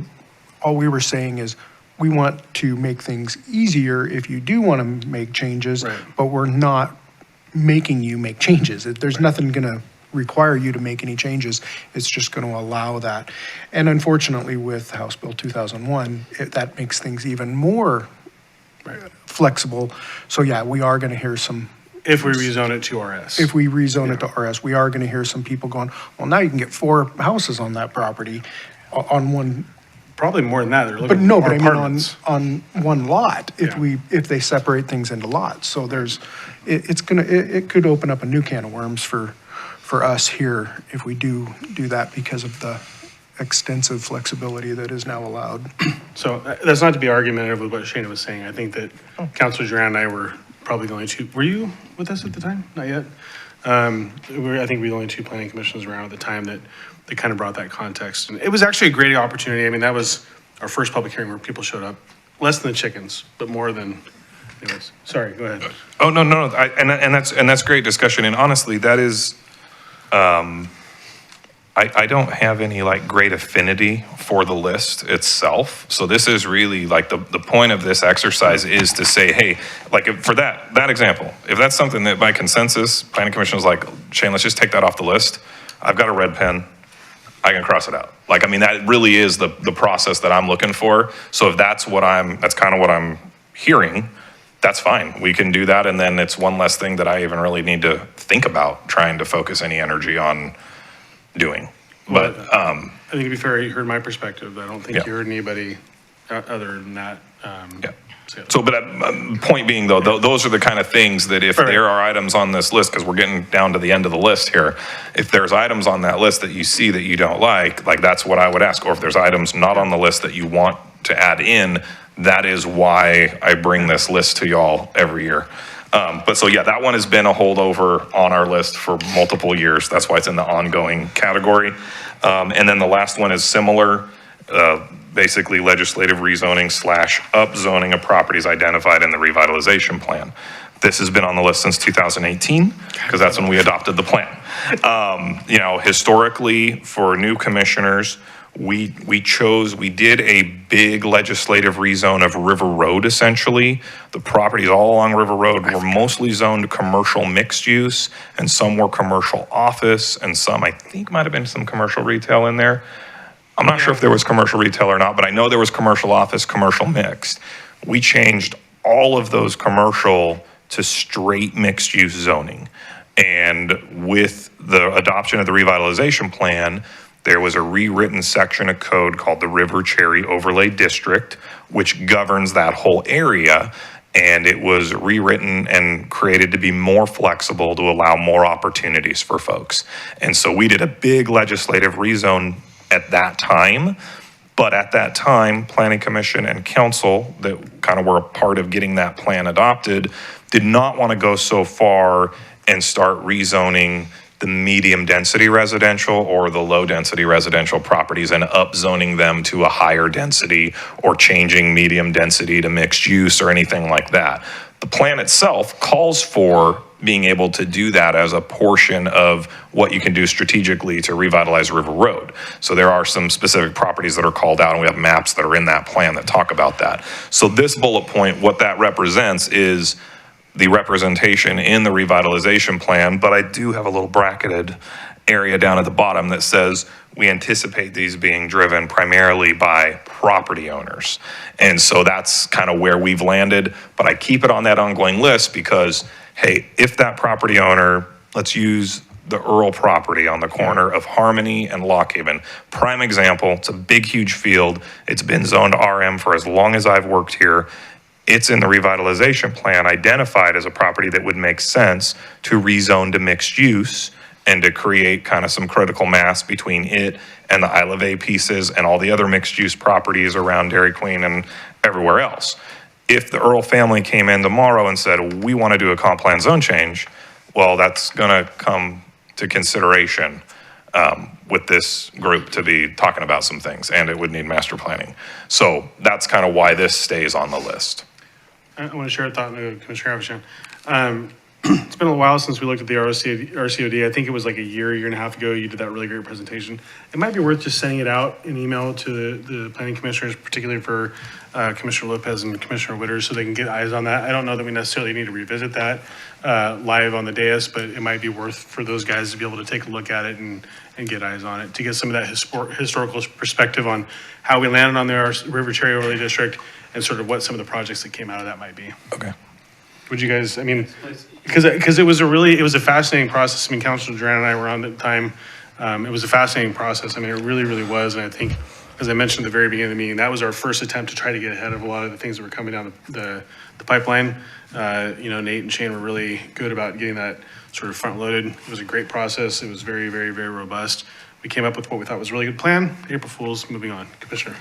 Speaker 3: all we were saying is, we want to make things easier if you do want to make changes,
Speaker 1: Right.
Speaker 3: but we're not making you make changes. There's nothing going to require you to make any changes. It's just going to allow that. And unfortunately, with House Bill 2001, that makes things even more flexible. So yeah, we are going to hear some.
Speaker 1: If we rezone it to RS.
Speaker 3: If we rezone it to RS, we are going to hear some people going, well, now you can get 4 houses on that property on one.
Speaker 1: Probably more than that. They're
Speaker 3: But
Speaker 1: looking
Speaker 3: no,
Speaker 1: for
Speaker 3: but I mean
Speaker 1: apartments.
Speaker 3: on one lot,
Speaker 1: Yeah.
Speaker 3: if they separate things into lots. So it could open up a new can of worms for us here if we do that, because of the extensive flexibility that is now allowed.
Speaker 1: So that's not to be argumentative with what Shana was saying. I think that Councilor Duran and I were probably the only two. Were you with us at the time? Not yet. I think we were the only 2 planning commissioners around at the time that kind of brought that context. And it was actually a great opportunity. I mean, that was our first public hearing where people showed up. Less than the chickens, but more than, anyways. Sorry, go ahead.
Speaker 6: Oh, no, and that's great discussion. And honestly, that is, I don't have any like great affinity for the list itself. So this is really like the point of this exercise is to say, hey, like for that example, if that's something that by consensus, planning commission is like, Shane, let's just take that off the list. I've got a red pen. I can cross it out. Like, I mean, that really is the process that I'm looking for. So if that's kind of what I'm hearing, that's fine. We can do that. And then it's one less thing that I even really need to think about trying to focus any energy on doing. But
Speaker 1: I think to be fair, you heard my perspective. I don't think
Speaker 6: Yeah.
Speaker 1: you heard anybody other than that.
Speaker 6: Yeah. So, but point being though, those are the kind of things that if
Speaker 1: Right.
Speaker 6: there are items on this list, because we're getting down to the end of the list here, if there's items on that list that you see that you don't like that's what I would ask. Or if there's items not on the list that you want to add in, that is why I bring this list to y'all every year. But so yeah, that one has been a holdover on our list for multiple years. That's why it's in the ongoing category. And then the last one is similar, basically legislative rezoning / upzoning of properties identified in the revitalization plan. This has been on the list since 2018, because that's when we adopted the plan. You know, historically, for new commissioners, we did a big legislative rezone of River Road, essentially. The properties all along River Road were mostly zoned commercial mixed use, and some were commercial office, and some, I think, might have been some commercial retail in there. I'm not sure if there was commercial retail or not, but I know there was commercial office, commercial mixed. We changed all of those commercial to straight mixed use zoning. And with the adoption of the revitalization plan, there was a rewritten section of code called the River Cherry Overlay District, which governs that whole area. And it was rewritten and created to be more flexible to allow more opportunities for folks. And so we did a big legislative rezone at that time. But at that time, Planning Commission and Council that kind of were a part of getting that plan adopted did not want to go so far and start rezoning the medium density residential or the low density residential properties and upzoning them to a higher density or changing medium density to mixed use or anything like that. The plan itself calls for being able to do that as a portion of what you can do strategically to revitalize River Road. So there are some specific properties that are called out, and we have maps that are in that plan that talk about that. So this bullet point, what that represents is the representation in the revitalization plan, but I do have a little bracketed area down at the bottom that says we anticipate these being driven primarily by property owners. And so that's kind of where we've landed, but I keep it on that ongoing list because, hey, if that property owner, let's use the Earl property on the corner of Harmony and Lockhaven. Prime example, it's a big, huge field. It's been zoned RM for as long as I've worked here. it's in the revitalization plan identified as a property that would make sense to rezone to mixed use and to create kind of some critical mass between it and the Isle of A pieces and all the other mixed-use properties around Dairy Queen and everywhere else. If the Earl family came in tomorrow and said, we want to do a comp plan zone change, well, that's going to come to consideration with this group to be talking about some things, and it would need master planning. So that's kind of why this stays on the list.
Speaker 1: I want to share a thought, Commissioner Havisham. It's been a while since we looked at the RCOD. I think it was like a year and a half ago. You did that really great presentation. It might be worth just sending it out in email to the planning commissioners, particularly for Commissioner Lopez and Commissioner Witters, so they can get eyes on that. I don't know that we necessarily need to revisit that live on the dais, but it might be worth for those guys to be able to take a look at it and get eyes on it, to get some of that historical perspective on how we landed on the River Cherry Overlay District and sort of what some of the projects that came out of that might be.
Speaker 6: Okay.
Speaker 1: Would you guys, I mean, because it was a fascinating process. I mean, Councilor Duran and I were on at the time. It was a fascinating process. I mean, it really, really was. And I think, as I mentioned at the very beginning of the meeting, that was our first attempt to try to get ahead of a lot of the things that were coming down the pipeline. Nate and Shane were really good about getting that sort of front loaded. It was a great process. It was very, very, very robust. We came up with what we thought was a really good plan. April Fools, moving on. Commissioner.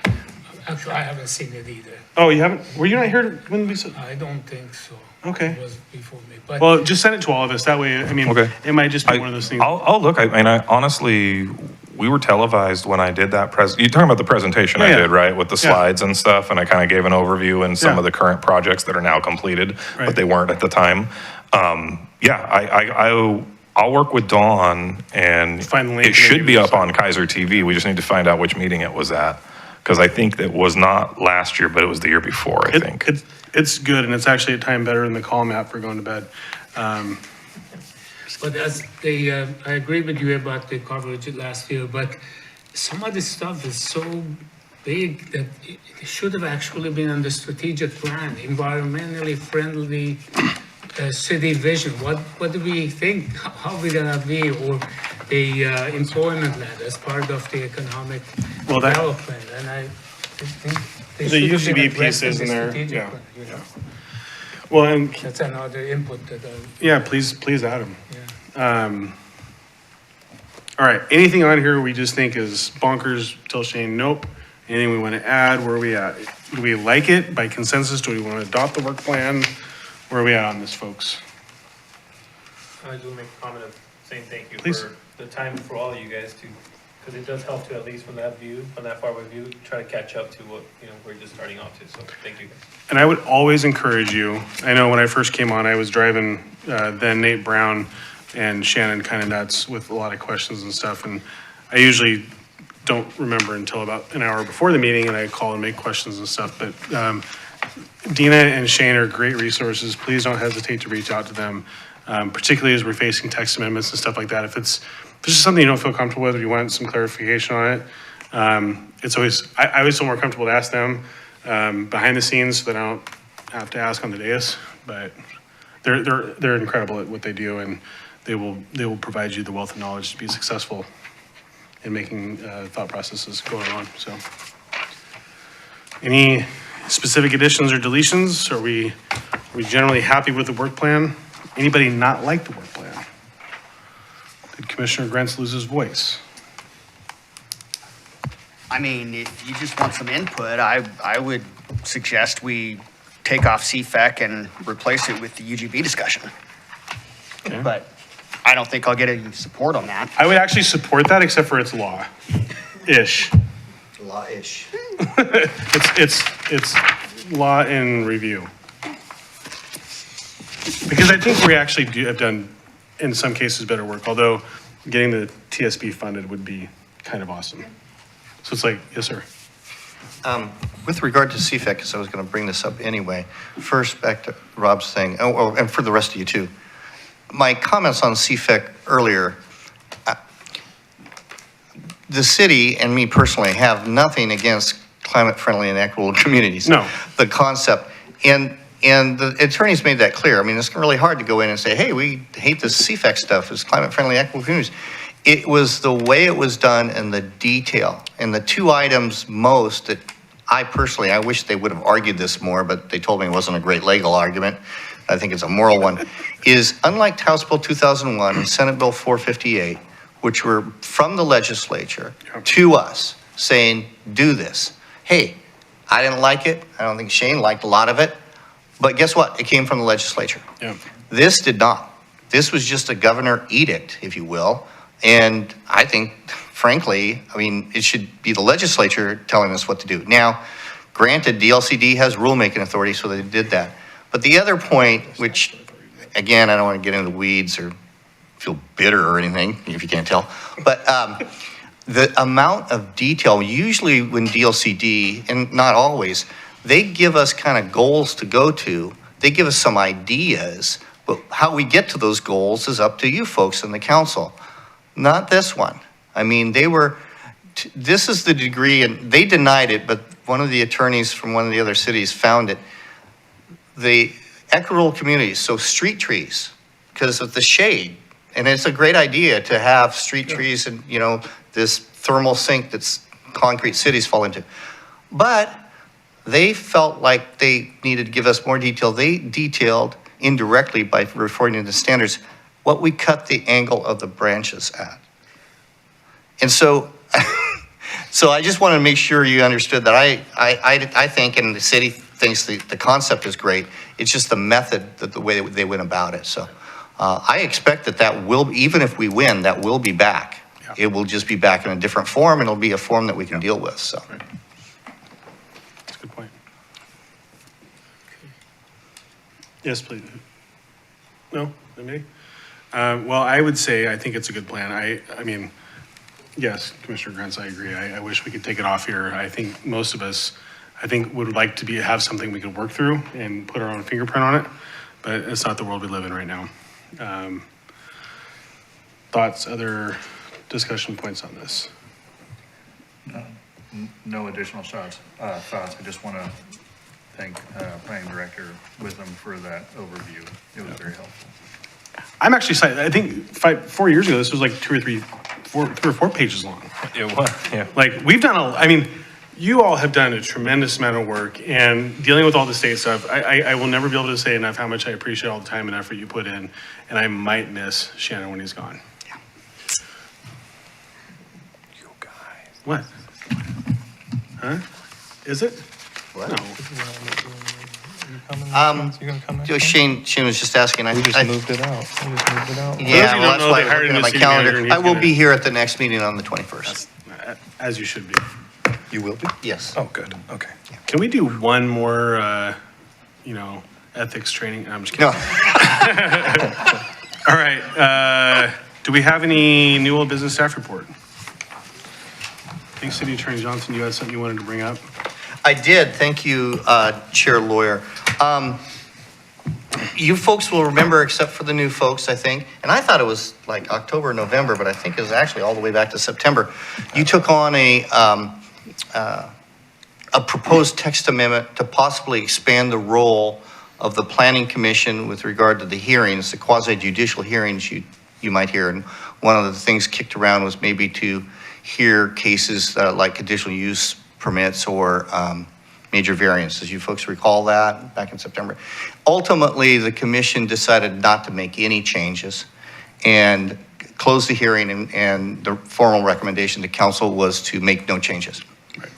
Speaker 4: Actually, I haven't seen it either.
Speaker 1: Oh, you haven't? Were you not here when we said?
Speaker 4: I don't think so.
Speaker 1: Okay.
Speaker 4: It was before me, but.
Speaker 1: Well, just send it to all of us. That way, I mean,
Speaker 6: Okay.
Speaker 1: it might just be one of those things.
Speaker 6: I'll look. I mean, I honestly, we were televised when I did that you're talking about the presentation I
Speaker 1: Yeah.
Speaker 6: did, right? With the
Speaker 1: Yeah.
Speaker 6: slides and stuff, and I kind of gave an overview and some
Speaker 1: Yeah.
Speaker 6: of the current projects that are now completed,
Speaker 1: Right.
Speaker 6: but they weren't at the time. I'll work with Dawn, and
Speaker 1: Find the link
Speaker 6: it
Speaker 1: and
Speaker 6: should
Speaker 1: maybe
Speaker 6: be
Speaker 1: we'll
Speaker 6: up on Keizer TV. We just need to find out which meeting it was at, because I think it was not last year, but it was the year before, I think.
Speaker 1: It's good, and it's actually a time better in the call map for going to bed.
Speaker 4: But I agree with you about the coverage last year, but some of the stuff is so big that it should have actually been on the strategic plan, environmentally friendly city vision. What do we think? How we gonna be, or the employment land as part of the economic
Speaker 1: Well, that-
Speaker 4: development? And I think they
Speaker 1: The
Speaker 4: should have been
Speaker 1: UCB
Speaker 4: addressed in
Speaker 1: piece
Speaker 4: the
Speaker 1: is in there,
Speaker 4: strategic
Speaker 1: yeah.
Speaker 4: plan, you know?
Speaker 1: Well, and
Speaker 4: That's another input that
Speaker 1: yeah, please add them.
Speaker 4: yeah.
Speaker 1: All right, anything on here we just think is bonkers, tell Shane nope. Anything we want to add, where are we at? Do we like it by consensus? Do we want to adopt the work plan? Where are we at on this, folks?
Speaker 8: I just want to make a comment of saying thank you
Speaker 1: Please.
Speaker 8: for the time for all of you guys to, because it does help to, at least from that view, from that far away view, try to catch up to what, we're just starting off to, so thank you guys.
Speaker 1: And I would always encourage you, I know when I first came on, I was driving then Nate Brown and Shannon kind of nuts with a lot of questions and stuff, and I usually don't remember until about an hour before the meeting, and I call and make questions and stuff, but Dina and Shane are great resources. Please don't hesitate to reach out to them, particularly as we're facing text amendments and stuff like that. If it's just something you don't feel comfortable with, or you want some clarification on it, it's always, I always feel more comfortable to ask them behind the scenes, so that I don't have to ask on the dais. But they're incredible at what they do, and they will provide you the wealth of knowledge to be successful in making thought processes going on. So, any specific additions or deletions? Are we generally happy with the work plan? Anybody not like the work plan? Did Commissioner Grants lose his voice?
Speaker 2: I mean, if you just want some input, I would suggest we take off CFEC and replace it with the UGB discussion.
Speaker 1: Okay.
Speaker 2: But I don't think I'll get any support on that.
Speaker 1: I would actually support that, except for it's law-ish.
Speaker 9: Law-ish.
Speaker 1: It's law in review. Because I think we actually have done, in some cases, better work, although getting the TSB funded would be kind of awesome. So it's like, yes, sir.
Speaker 9: With regard to CFEC, because I was going to bring this up anyway, first back to Rob's thing, and for the rest of you too. My comments on CFEC earlier, the city and me personally have nothing against climate-friendly and equitable communities.
Speaker 1: No.
Speaker 9: The concept, and the attorneys made that clear. I mean, it's really hard to go in and say, hey, we hate this CFEC stuff, it's climate-friendly, equitable communities. It was the way it was done and the detail, and the two items most that I personally, I wish they would have argued this more, but they told me it wasn't a great legal argument. I think it's a moral one, is unlike House Bill 2001 and Senate Bill 458, which were from the legislature to us saying, do this. Hey, I didn't like it. I don't think Shane liked a lot of it. But guess what? It came from the legislature.
Speaker 1: Yeah.
Speaker 9: This did not. This was just a governor edict, if you will. And I think, frankly, I mean, it should be the legislature telling us what to do. Now, granted, DLCD has rulemaking authority, so they did that. But the other point, which, again, I don't want to get into the weeds or feel bitter or anything, if you can't tell, but the amount of detail, usually when DLCD, and not always, they give us kind of goals to go to. They give us some ideas, but how we get to those goals is up to you folks in the council. Not this one. I mean, this is the degree, and they denied it, but one of the attorneys from one of the other cities found it. The equitable communities, so street trees, because of the shade. And it's a great idea to have street trees and, you know, this thermal sink that's concrete cities fall into. But they felt like they needed to give us more detail. They detailed indirectly by referring to the standards what we cut the angle of the branches at. And so, so I just want to make sure you understood that I think, and the city thinks the concept is great. It's just the method, that the way they went about it. So I expect that will, even if we win, that will be back.
Speaker 1: Yeah.
Speaker 9: It will just be back in a different form, and it'll be a form that we can deal with, so.
Speaker 1: Right. That's a good point. Yes, please. No, maybe? Well, I would say, I think it's a good plan. I mean, yes, Commissioner Grants, I agree. I wish we could take it off here. I think most of us, would like to have something we could work through and put our own fingerprint on it, but it's not the world we live in right now. Thoughts, other discussion points on this?
Speaker 12: No additional thoughts. I just want to thank Planning Director Witham for that overview. It was very helpful.
Speaker 1: I'm actually excited. I think 4 years ago, this was like 3 or 4 pages long.
Speaker 6: It was, yeah.
Speaker 1: Like, we've done you all have done a tremendous amount of work, and dealing with all the state stuff, I will never be able to say enough how much I appreciate all the time and effort you put in, and I might miss Shannon when he's gone.
Speaker 9: Yeah.
Speaker 6: You guys.
Speaker 1: What? Huh? Is it?
Speaker 9: What?
Speaker 1: No.
Speaker 9: Shane was just asking.
Speaker 7: We just moved it out.
Speaker 9: Yeah,
Speaker 1: For those
Speaker 9: well,
Speaker 1: who don't
Speaker 9: that's
Speaker 1: know,
Speaker 9: why
Speaker 1: they
Speaker 9: I'm
Speaker 1: hired
Speaker 9: looking
Speaker 1: a
Speaker 9: at
Speaker 1: new
Speaker 9: my
Speaker 1: city manager, and
Speaker 9: calendar.
Speaker 1: he's
Speaker 9: I will
Speaker 1: gonna-
Speaker 9: be here at the next meeting on the 21st.
Speaker 1: As you should be.
Speaker 6: You will be?
Speaker 9: Yes.
Speaker 6: Oh, good, okay.
Speaker 1: Can we do one more, ethics training? I'm just kidding.
Speaker 9: No.
Speaker 1: All right, do we have any new old business staff report? I think City Attorney Johnson, you had something you wanted to bring up?
Speaker 9: I did. Thank you, Chair Lawyer. You folks will remember, except for the new folks, I think, and I thought it was like October, November, but I think it was actually all the way back to September. You took on a proposed text amendment to possibly expand the role of the Planning Commission with regard to the hearings, the quasi-judicial hearings you might hear. And one of the things kicked around was maybe to hear cases like conditional use permits or major variances. You folks recall that back in September? Ultimately, the commission decided not to make any changes and close the hearing, and the formal recommendation to council was to make no changes.
Speaker 1: Right.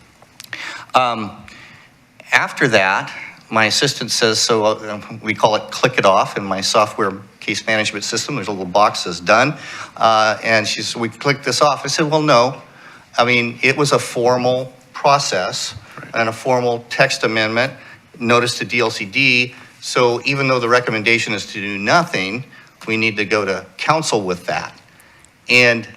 Speaker 9: After that, my assistant says, so we call it click it off in my software case management system. There's a little box that says done. And she said, we click this off. I said, well, no. I mean, it was a formal process and a formal text amendment, notice to DLCD. So even though the recommendation is to do nothing, we need to go to council with that. And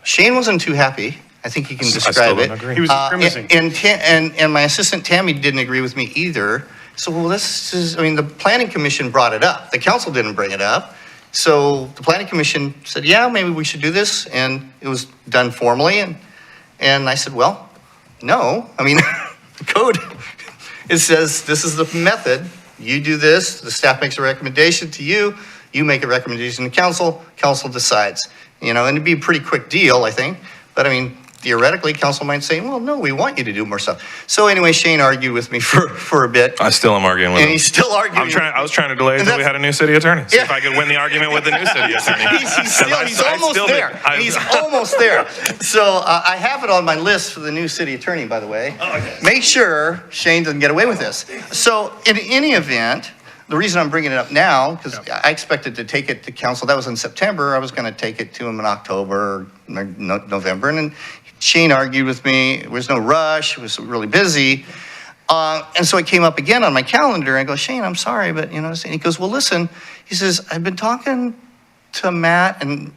Speaker 9: Shane wasn't too happy. I think he can describe it.
Speaker 1: He was grimacing.
Speaker 9: And my assistant Tammy didn't agree with me either. So, well, this is, I mean, the planning commission brought it up. The council didn't bring it up. So the planning commission said, yeah, maybe we should do this. And it was done formally. And I said, well, no. I mean, the code, it says this is the method. You do this, the staff makes a recommendation to you, you make a recommendation to council, council decides. And it'd be a pretty quick deal, I think. But I mean, theoretically, council might say, well, no, we want you to do more stuff. So anyway, Shane argued with me for a bit,
Speaker 6: I still am arguing with
Speaker 9: and
Speaker 6: him.
Speaker 9: he's still arguing.
Speaker 6: I was trying to delay until we had a new city attorney. See if I could win the argument with the new city attorney.
Speaker 9: He's almost there. He's almost there. So I have it on my list for the new city attorney, by the way. Make sure Shane doesn't get away with this. So in any event, the reason I'm bringing it up now, because I expected to take it to council, that was in September. I was going to take it to him in October, or November. And then Shane argued with me. There was no rush. It was really busy. And so it came up again on my calendar. I go, Shane, I'm sorry, but you know, and he goes, well, listen, he says, I've been talking to Matt and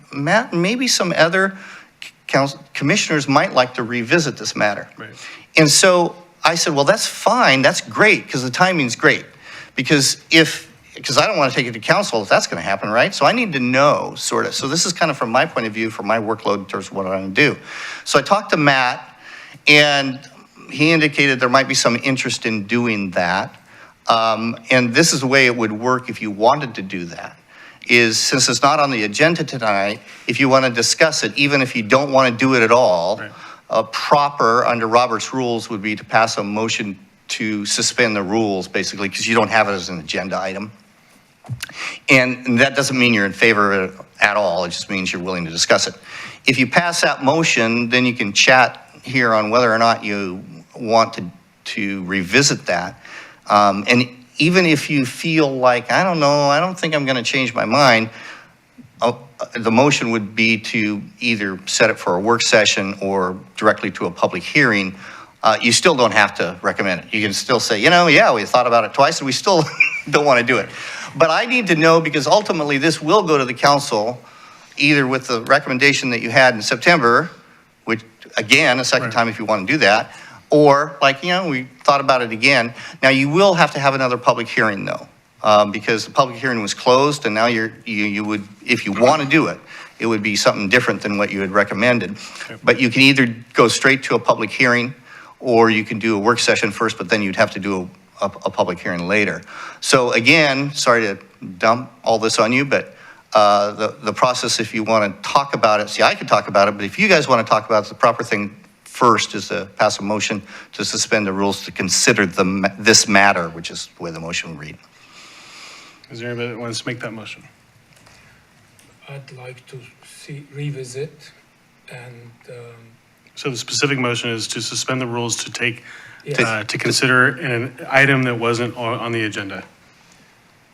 Speaker 9: maybe some other commissioners might like to revisit this matter.
Speaker 1: Right.
Speaker 9: And so I said, well, that's fine. That's great because the timing's great. Because I don't want to take it to council if that's going to happen, right? So I need to know, sort of. So this is kind of from my point of view, from my workload in terms of what I'm going to do. So I talked to Matt, and he indicated there might be some interest in doing that. And this is the way it would work if you wanted to do that, is since it's not on the agenda tonight, if you want to discuss it, even if you don't want to do it at all,
Speaker 1: Right.
Speaker 9: proper under Robert's rules would be to pass a motion to suspend the rules, basically, because you don't have it as an agenda item. And that doesn't mean you're in favor of it at all. It just means you're willing to discuss it. If you pass that motion, then you can chat here on whether or not you want to revisit that. And even if you feel like, I don't know, I don't think I'm going to change my mind, the motion would be to either set it for a work session or directly to a public hearing. You still don't have to recommend it. You can still say, you know, yeah, we thought about it twice and we still don't want to do it. But I need to know, because ultimately this will go to the council either with the recommendation that you had in September, which again, a second time if you want to do that, or like, you know, we thought about it again. Now you will have to have another public hearing though, because the public hearing was closed and now you would, if you want to do it, it would be something different than what you had recommended. But you can either go straight to a public hearing, or you can do a work session first, but then you'd have to do a public hearing later. So again, sorry to dump all this on you, but the process, if you want to talk about it, see, I could talk about it, but if you guys want to talk about it, the proper thing first is to pass a motion to suspend the rules to consider this matter, which is the way the motion would read.
Speaker 1: Is there anybody that wants to make that motion?
Speaker 4: I'd like to revisit and,
Speaker 1: So the specific motion is to suspend the rules to take,
Speaker 4: Yes.
Speaker 1: to consider an item that wasn't on the agenda.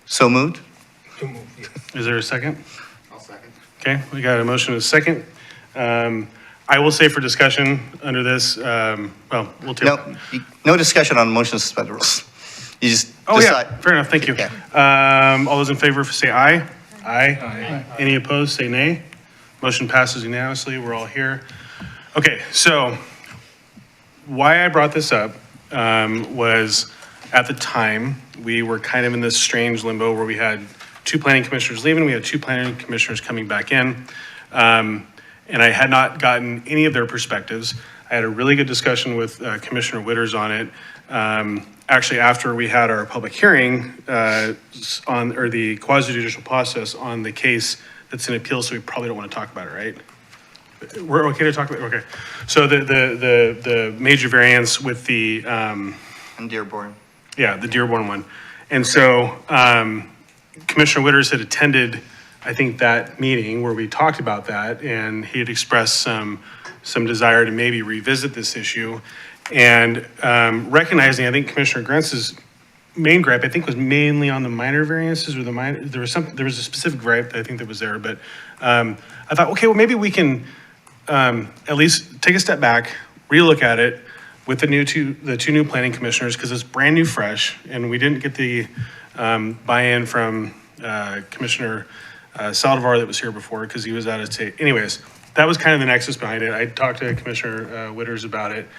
Speaker 9: So moved?
Speaker 4: to move, yes.
Speaker 1: Is there a second? I'll second. Okay, we got a motion and a second. I will say for discussion under this, well, we'll take.
Speaker 9: No discussion on motion to suspend the rules. You just
Speaker 1: Oh,
Speaker 9: decide.
Speaker 1: yeah, fair enough, thank you.
Speaker 9: Okay.
Speaker 1: All those in favor say aye. Aye. Any opposed, say nay. Motion passes unanimously, we're all here. Okay, so why I brought this up was at the time, we were kind of in this strange limbo where we had two planning commissioners leaving, we had two planning commissioners coming back in. And I had not gotten any of their perspectives. I had a really good discussion with Commissioner Witters on it. Actually, after we had our public hearing or the quasi-judicial process on the case that's in appeal, so we probably don't want to talk about it, right? We're okay to talk about it? Okay. So the major variance with the
Speaker 9: And Dearborn.
Speaker 1: yeah, the Dearborn one. And so Commissioner Witters had attended, I think, that meeting where we talked about that, and he had expressed some desire to maybe revisit this issue. And recognizing, I think Commissioner Grantz's main gripe, I think, was mainly on the minor variances or there was a specific gripe that I think that was there, but I thought, okay, well, maybe we can at least take a step back, relook at it with the two new planning commissioners, because it's brand new, fresh, and we didn't get the buy-in from Commissioner Saldivar that was here before, because he was out of state. Anyways, that was kind of the nexus behind it. I talked to Commissioner Witters about it.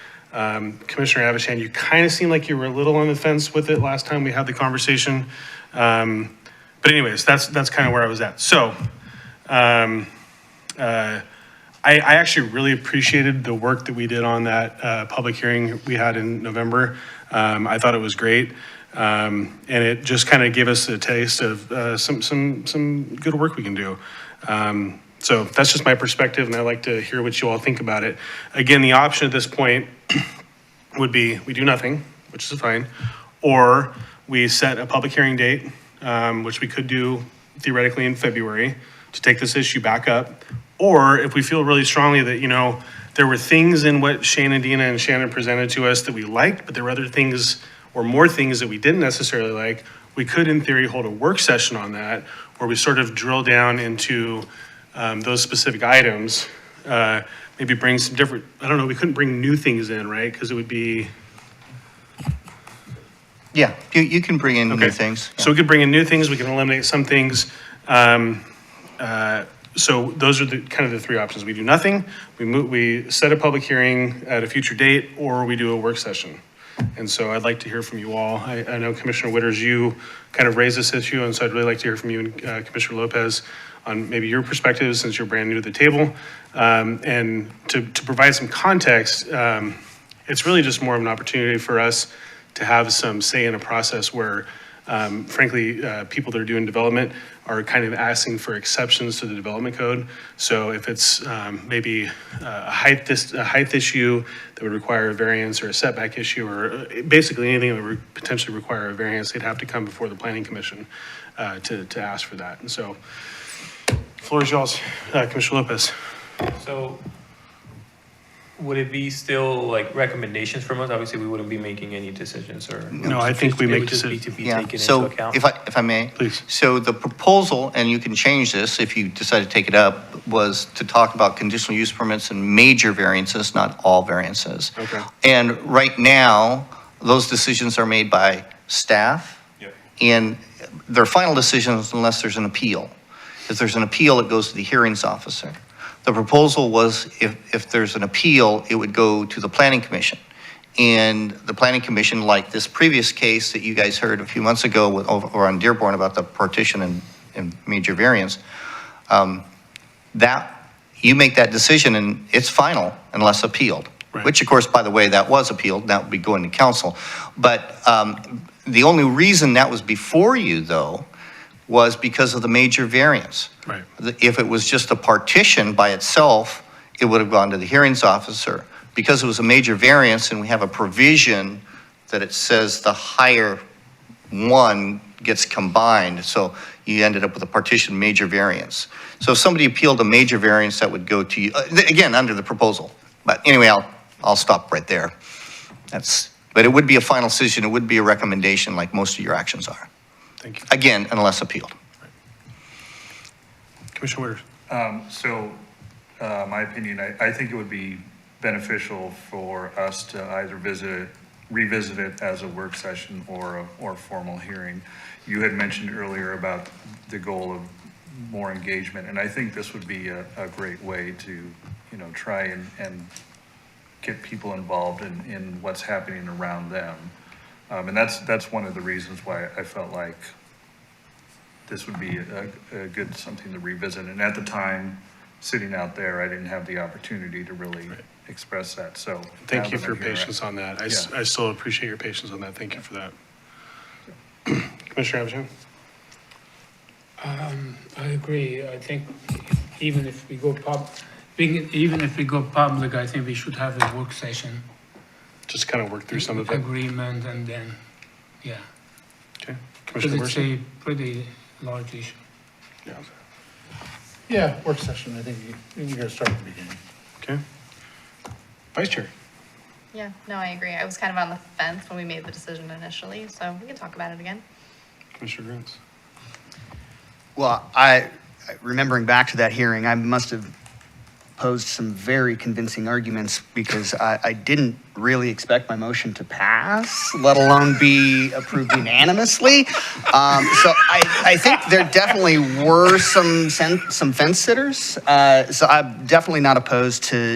Speaker 1: Commissioner Avishand, you kind of seemed like you were a little on the fence with it last time we had the conversation. But anyways, that's kind of where I was at. So I actually really appreciated the work that we did on that public hearing we had in November. I thought it was great. And it just kind of gave us a taste of some good work we can do. So that's just my perspective, and I'd like to hear what you all think about it. Again, the option at this point would be we do nothing, which is fine, or we set a public hearing date, which we could do theoretically in February, to take this issue back up. Or if we feel really strongly that, you know, there were things in what Shane, Dina, and Shannon presented to us that we liked, but there were other things or more things that we didn't necessarily like, we could in theory hold a work session on that, where we sort of drill down into those specific items, maybe bring some different, I don't know, we couldn't bring new things in, right? Because it would be.
Speaker 9: Yeah, you can bring in new
Speaker 1: Okay.
Speaker 9: things.
Speaker 1: So we could bring in new things, we can eliminate some things. So those are the kind of the three options. We do nothing, we set a public hearing at a future date, or we do a work session. And so I'd like to hear from you all. I know Commissioner Witters, you kind of raised this issue, and so I'd really like to hear from you and Commissioner Lopez on maybe your perspective, since you're brand new to the table. And to provide some context, it's really just more of an opportunity for us to have some say in a process where, frankly, people that are doing development are kind of asking for exceptions to the development code. So if it's maybe a height issue that would require a variance, or a setback issue, or basically anything that would potentially require a variance, they'd have to come before the Planning Commission to ask for that. And so, floor is y'all's. Commissioner Lopez.
Speaker 8: So would it be still like recommendations from us? Obviously, we wouldn't be making any decisions, or.
Speaker 1: No, I think we
Speaker 8: It
Speaker 1: make
Speaker 8: would just be
Speaker 1: decisions.
Speaker 8: to be
Speaker 9: Yeah,
Speaker 8: taken into
Speaker 9: so
Speaker 8: account.
Speaker 9: if I may?
Speaker 1: Please.
Speaker 9: So the proposal, and you can change this if you decide to take it up, was to talk about conditional use permits and major variances, not all variances.
Speaker 1: Okay.
Speaker 9: And right now, those decisions are made by staff.
Speaker 1: Yep.
Speaker 9: And they're final decisions unless there's an appeal. If there's an appeal, it goes to the hearings officer. The proposal was if there's an appeal, it would go to the Planning Commission. And the Planning Commission, like this previous case that you guys heard a few months ago over on Dearborn about the partition and major variance, that you make that decision and it's final unless appealed.
Speaker 1: Right.
Speaker 9: Which, of course, by the way, that was appealed. That would be going to council. But the only reason that was before you, though, was because of the major variance.
Speaker 1: Right.
Speaker 9: If it was just a partition by itself, it would have gone to the hearings officer. Because it was a major variance and we have a provision that it says the higher one gets combined, so you ended up with a partition major variance. So if somebody appealed a major variance, that would go to you, again, under the proposal. But anyway, I'll stop right there. But it would be a final decision, it would be a recommendation like most of your actions are.
Speaker 1: Thank you.
Speaker 9: Again, unless appealed.
Speaker 1: Commissioner Witters.
Speaker 12: My opinion, I think it would be beneficial for us to either revisit it as a work session or a formal hearing. You had mentioned earlier about the goal of more engagement, and I think this would be a great way to, you know, try and get people involved in what's happening around them. And that's one of the reasons why I felt like this would be a good something to revisit. And at the time, sitting out there, I didn't have the opportunity to really express that, so.
Speaker 1: Thank you
Speaker 12: now
Speaker 1: for
Speaker 12: that
Speaker 1: your
Speaker 12: I'm here,
Speaker 1: patience on that.
Speaker 12: Yeah.
Speaker 1: I still appreciate your patience on that. Thank you for that. Commissioner Abishon?
Speaker 4: I agree. I think even if we go public, I think we should have a work session.
Speaker 1: Just kind of work through some of it.
Speaker 4: Agreement, and then, yeah.
Speaker 1: Okay.
Speaker 4: Because
Speaker 1: Commissioner
Speaker 4: it's
Speaker 1: Mercer?
Speaker 4: a pretty large issue.
Speaker 1: Yeah.
Speaker 5: Yeah, work session, I think you're gonna start at the beginning.
Speaker 1: Okay. Vice Chair?
Speaker 13: Yeah, no, I agree. I was kind of on the fence when we made the decision initially, so we can talk about it again.
Speaker 1: Commissioner Grants?
Speaker 2: Well, remembering back to that hearing, I must have posed some very convincing arguments because I didn't really expect my motion to pass, let alone be approved unanimously. So I think there definitely were some fence sitters. So I'm definitely not opposed to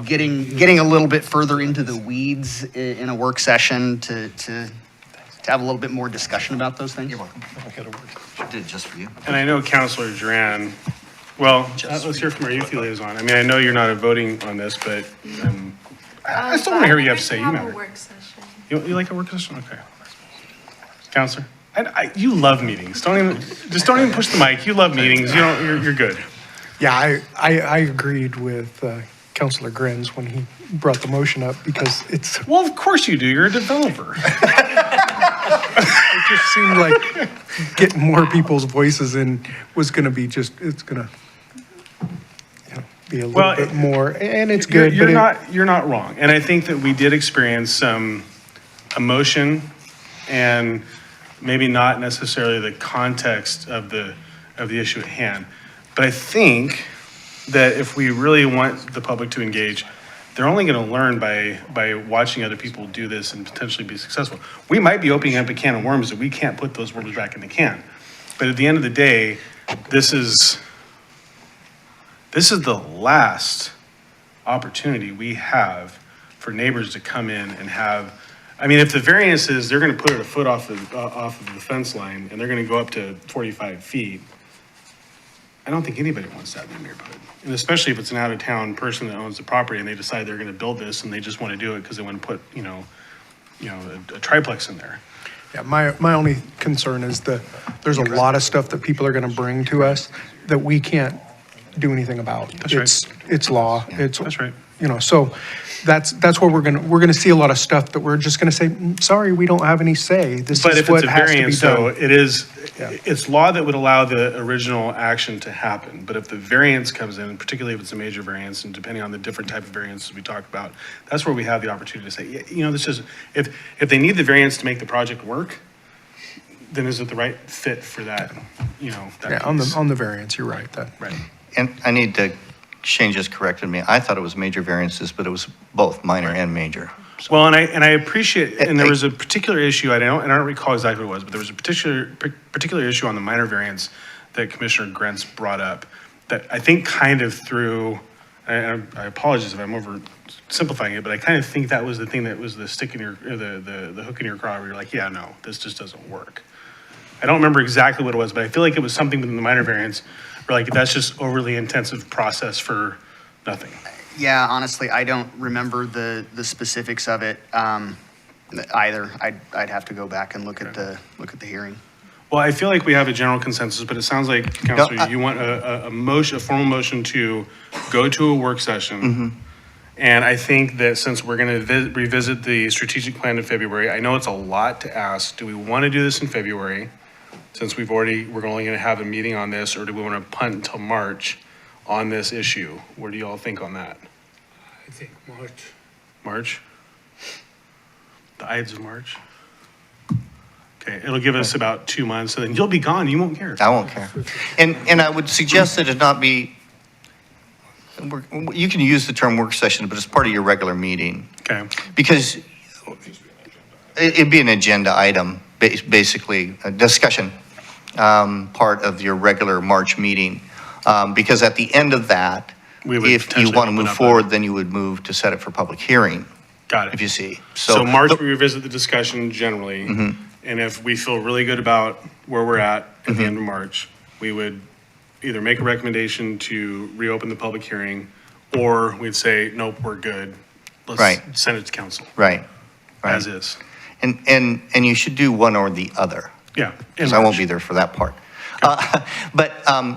Speaker 2: getting a little bit further into the weeds in a work session to have a little bit more discussion about those things. You're welcome.
Speaker 9: I did it just for you.
Speaker 1: And I know Councilor Duran, well, let's hear from our youth liaison. I mean, I know you're not voting on this, but I still want to hear what you have to say. You
Speaker 10: Have
Speaker 1: matter.
Speaker 10: a work session.
Speaker 1: You like a work session? Okay. Counselor? You love meetings. Don't even push the mic. You love meetings. You're good.
Speaker 3: Yeah, I agreed with Councilor Grins when he brought the motion up because
Speaker 1: Well, of course you do. You're a developer.
Speaker 3: it just seemed like getting more people's voices in was going to be it's going to be a little
Speaker 1: Well,
Speaker 3: bit more, and it's
Speaker 1: You're,
Speaker 3: good.
Speaker 1: you're
Speaker 3: but
Speaker 1: not, you're not wrong. And I think that we did experience some emotion and maybe not necessarily the context of the issue at hand. But I think that if we really want the public to engage, they're only going to learn by watching other people do this and potentially be successful. We might be opening up a can of worms that we can't put those worms back in the can. But at the end of the day, this is the last opportunity we have for neighbors to come in and have, I mean, if the variance is they're going to put it a foot off of the fence line and they're going to go up to 45 feet, I don't think anybody wants that in their neighborhood. And especially if it's an out-of-town person that owns the property and they decide they're going to build this and they just want to do it because they want to put, a triplex in there.
Speaker 3: Yeah, my only concern is there's a lot of stuff that people are going to bring to us that we can't do anything about.
Speaker 1: That's right.
Speaker 3: It's law.
Speaker 1: That's right.
Speaker 3: So that's where we're gonna see a lot of stuff that we're just gonna say, sorry, we don't have any say. This
Speaker 1: But
Speaker 3: is
Speaker 1: if
Speaker 3: what
Speaker 1: it's a
Speaker 3: has to be
Speaker 1: variance, though,
Speaker 3: done.
Speaker 1: it's law that would allow the original action to happen. But if the variance comes in, particularly if it's a major variance, and depending on the different type of variances we talk about, that's where we have the opportunity to say, this is, if they need the variance to make the project work, then is it the right fit for that, that
Speaker 3: Yeah,
Speaker 1: piece?
Speaker 3: on the variance, you're right.
Speaker 1: Right.
Speaker 9: And I need to, Shane just corrected me. I thought it was major variances, but it was both minor and major.
Speaker 1: Well, and I appreciate, and there was a particular issue, I don't recall exactly what it was, but there was a particular issue on the minor variance that Commissioner Grants brought up that I think kind of threw, I apologize if I'm oversimplifying it, but I kind of think that was the thing that was the stick in your, or the hook in your craw where you're like, yeah, no, this just doesn't work. I don't remember exactly what it was, but I feel like it was something within the minor variance where like that's just overly intensive process for nothing.
Speaker 2: Yeah, honestly, I don't remember the specifics of it either. I'd have to go back and look at the hearing.
Speaker 1: Well, I feel like we have a general consensus, but it sounds like, Councilor,
Speaker 9: No,
Speaker 1: you want a formal motion to go to a work session. And I think that since we're going to revisit the strategic plan in February, I know it's a lot to ask. Do we want to do this in February? Since we're only going to have a meeting on this, or do we want to punt until March on this issue? What do you all think on that?
Speaker 4: I think March.
Speaker 1: March? The Ides of March? Okay, it'll give us about 2 months, and then you'll be gone, you won't care.
Speaker 9: I won't care. And I would suggest that it not be, you can use the term work session, but it's part of your regular meeting.
Speaker 1: Okay.
Speaker 9: Because it'd be an agenda item, basically, a discussion part of your regular March meeting. Because at the end of that,
Speaker 1: We would
Speaker 9: if you
Speaker 1: potentially
Speaker 9: want to
Speaker 1: open
Speaker 9: move
Speaker 1: up
Speaker 9: forward, then you would move to set it for public hearing,
Speaker 1: Got it.
Speaker 9: if you see.
Speaker 1: So March, we revisit the discussion generally, and if we feel really good about where we're at the end of March, we would either make a recommendation to reopen the public hearing, or we'd say, nope, we're good. Let's
Speaker 9: Right.
Speaker 1: send it to council,
Speaker 9: Right.
Speaker 1: as is.
Speaker 9: And you should do one or the other.
Speaker 1: Yeah. in
Speaker 9: Because I won't
Speaker 1: March.
Speaker 9: be there for that part.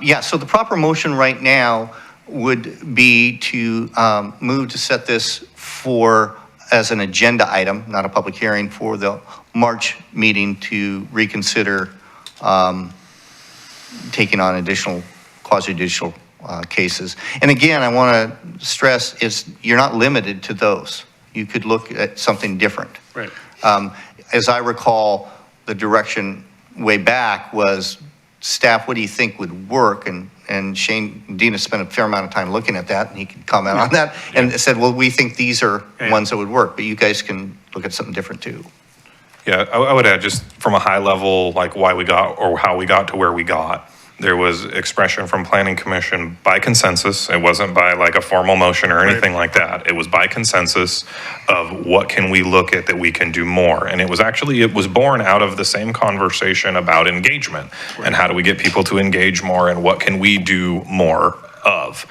Speaker 9: Yeah, so the proper motion right now would be to move to set this as an agenda item, not a public hearing, for the March meeting to reconsider taking on additional quasi-judicial cases. And again, I want to stress you're not limited to those. You could look at something different.
Speaker 1: Right.
Speaker 9: As I recall, the direction way back was, staff, what do you think would work? And Shane Dina spent a fair amount of time looking at that, and he could comment on that, and said, well, we think these are ones that would work, but you guys can look at something different too.
Speaker 6: Yeah, I would add just from a high level, like why we got or how we got to where we got. There was expression from Planning Commission by consensus. It wasn't by like a formal motion or anything like that. It was by consensus of what can we look at that we can do more. And it was born out of the same conversation about engagement and how do we get people to engage more and what can we do more of.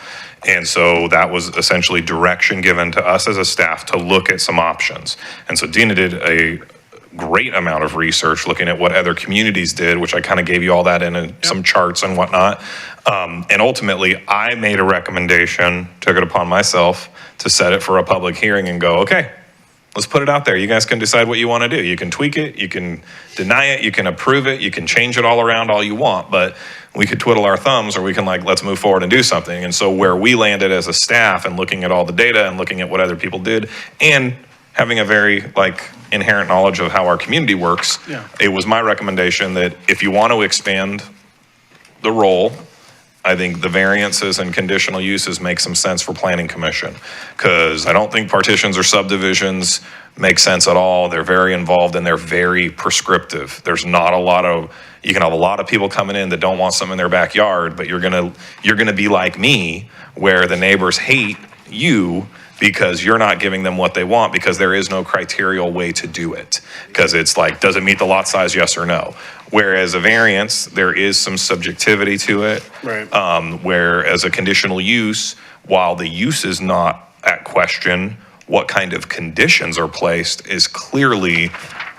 Speaker 6: And so that was essentially direction given to us as a staff to look at some options. And so Dina did a great amount of research looking at what other communities did, which I kind of gave you all that in some charts and whatnot. And ultimately, I made a recommendation, took it upon myself to set it for a public hearing and go, okay, let's put it out there. You guys can decide what you want to do. You can tweak it, you can deny it, you can approve it, you can change it all around all you want, but we could twiddle our thumbs or we can let's move forward and do something. And so where we landed as a staff and looking at all the data and looking at what other people did and having a very inherent knowledge of how our community works, it was my recommendation that if you want to expand the role, I think the variances and conditional uses make some sense for planning commission, because I don't think partitions or subdivisions make sense at all. They're very involved and they're very prescriptive. There's not a lot of, you can have a lot of people coming in that don't want something in their backyard, but you're gonna be like me, where the neighbors hate you because you're not giving them what they want, because there is no criterial way to do it. Because it's does it meet the lot size, yes or no? Whereas a variance, there is some subjectivity to it.
Speaker 1: Right.
Speaker 6: Whereas a conditional use, while the use is not at question, what kind of conditions are placed is clearly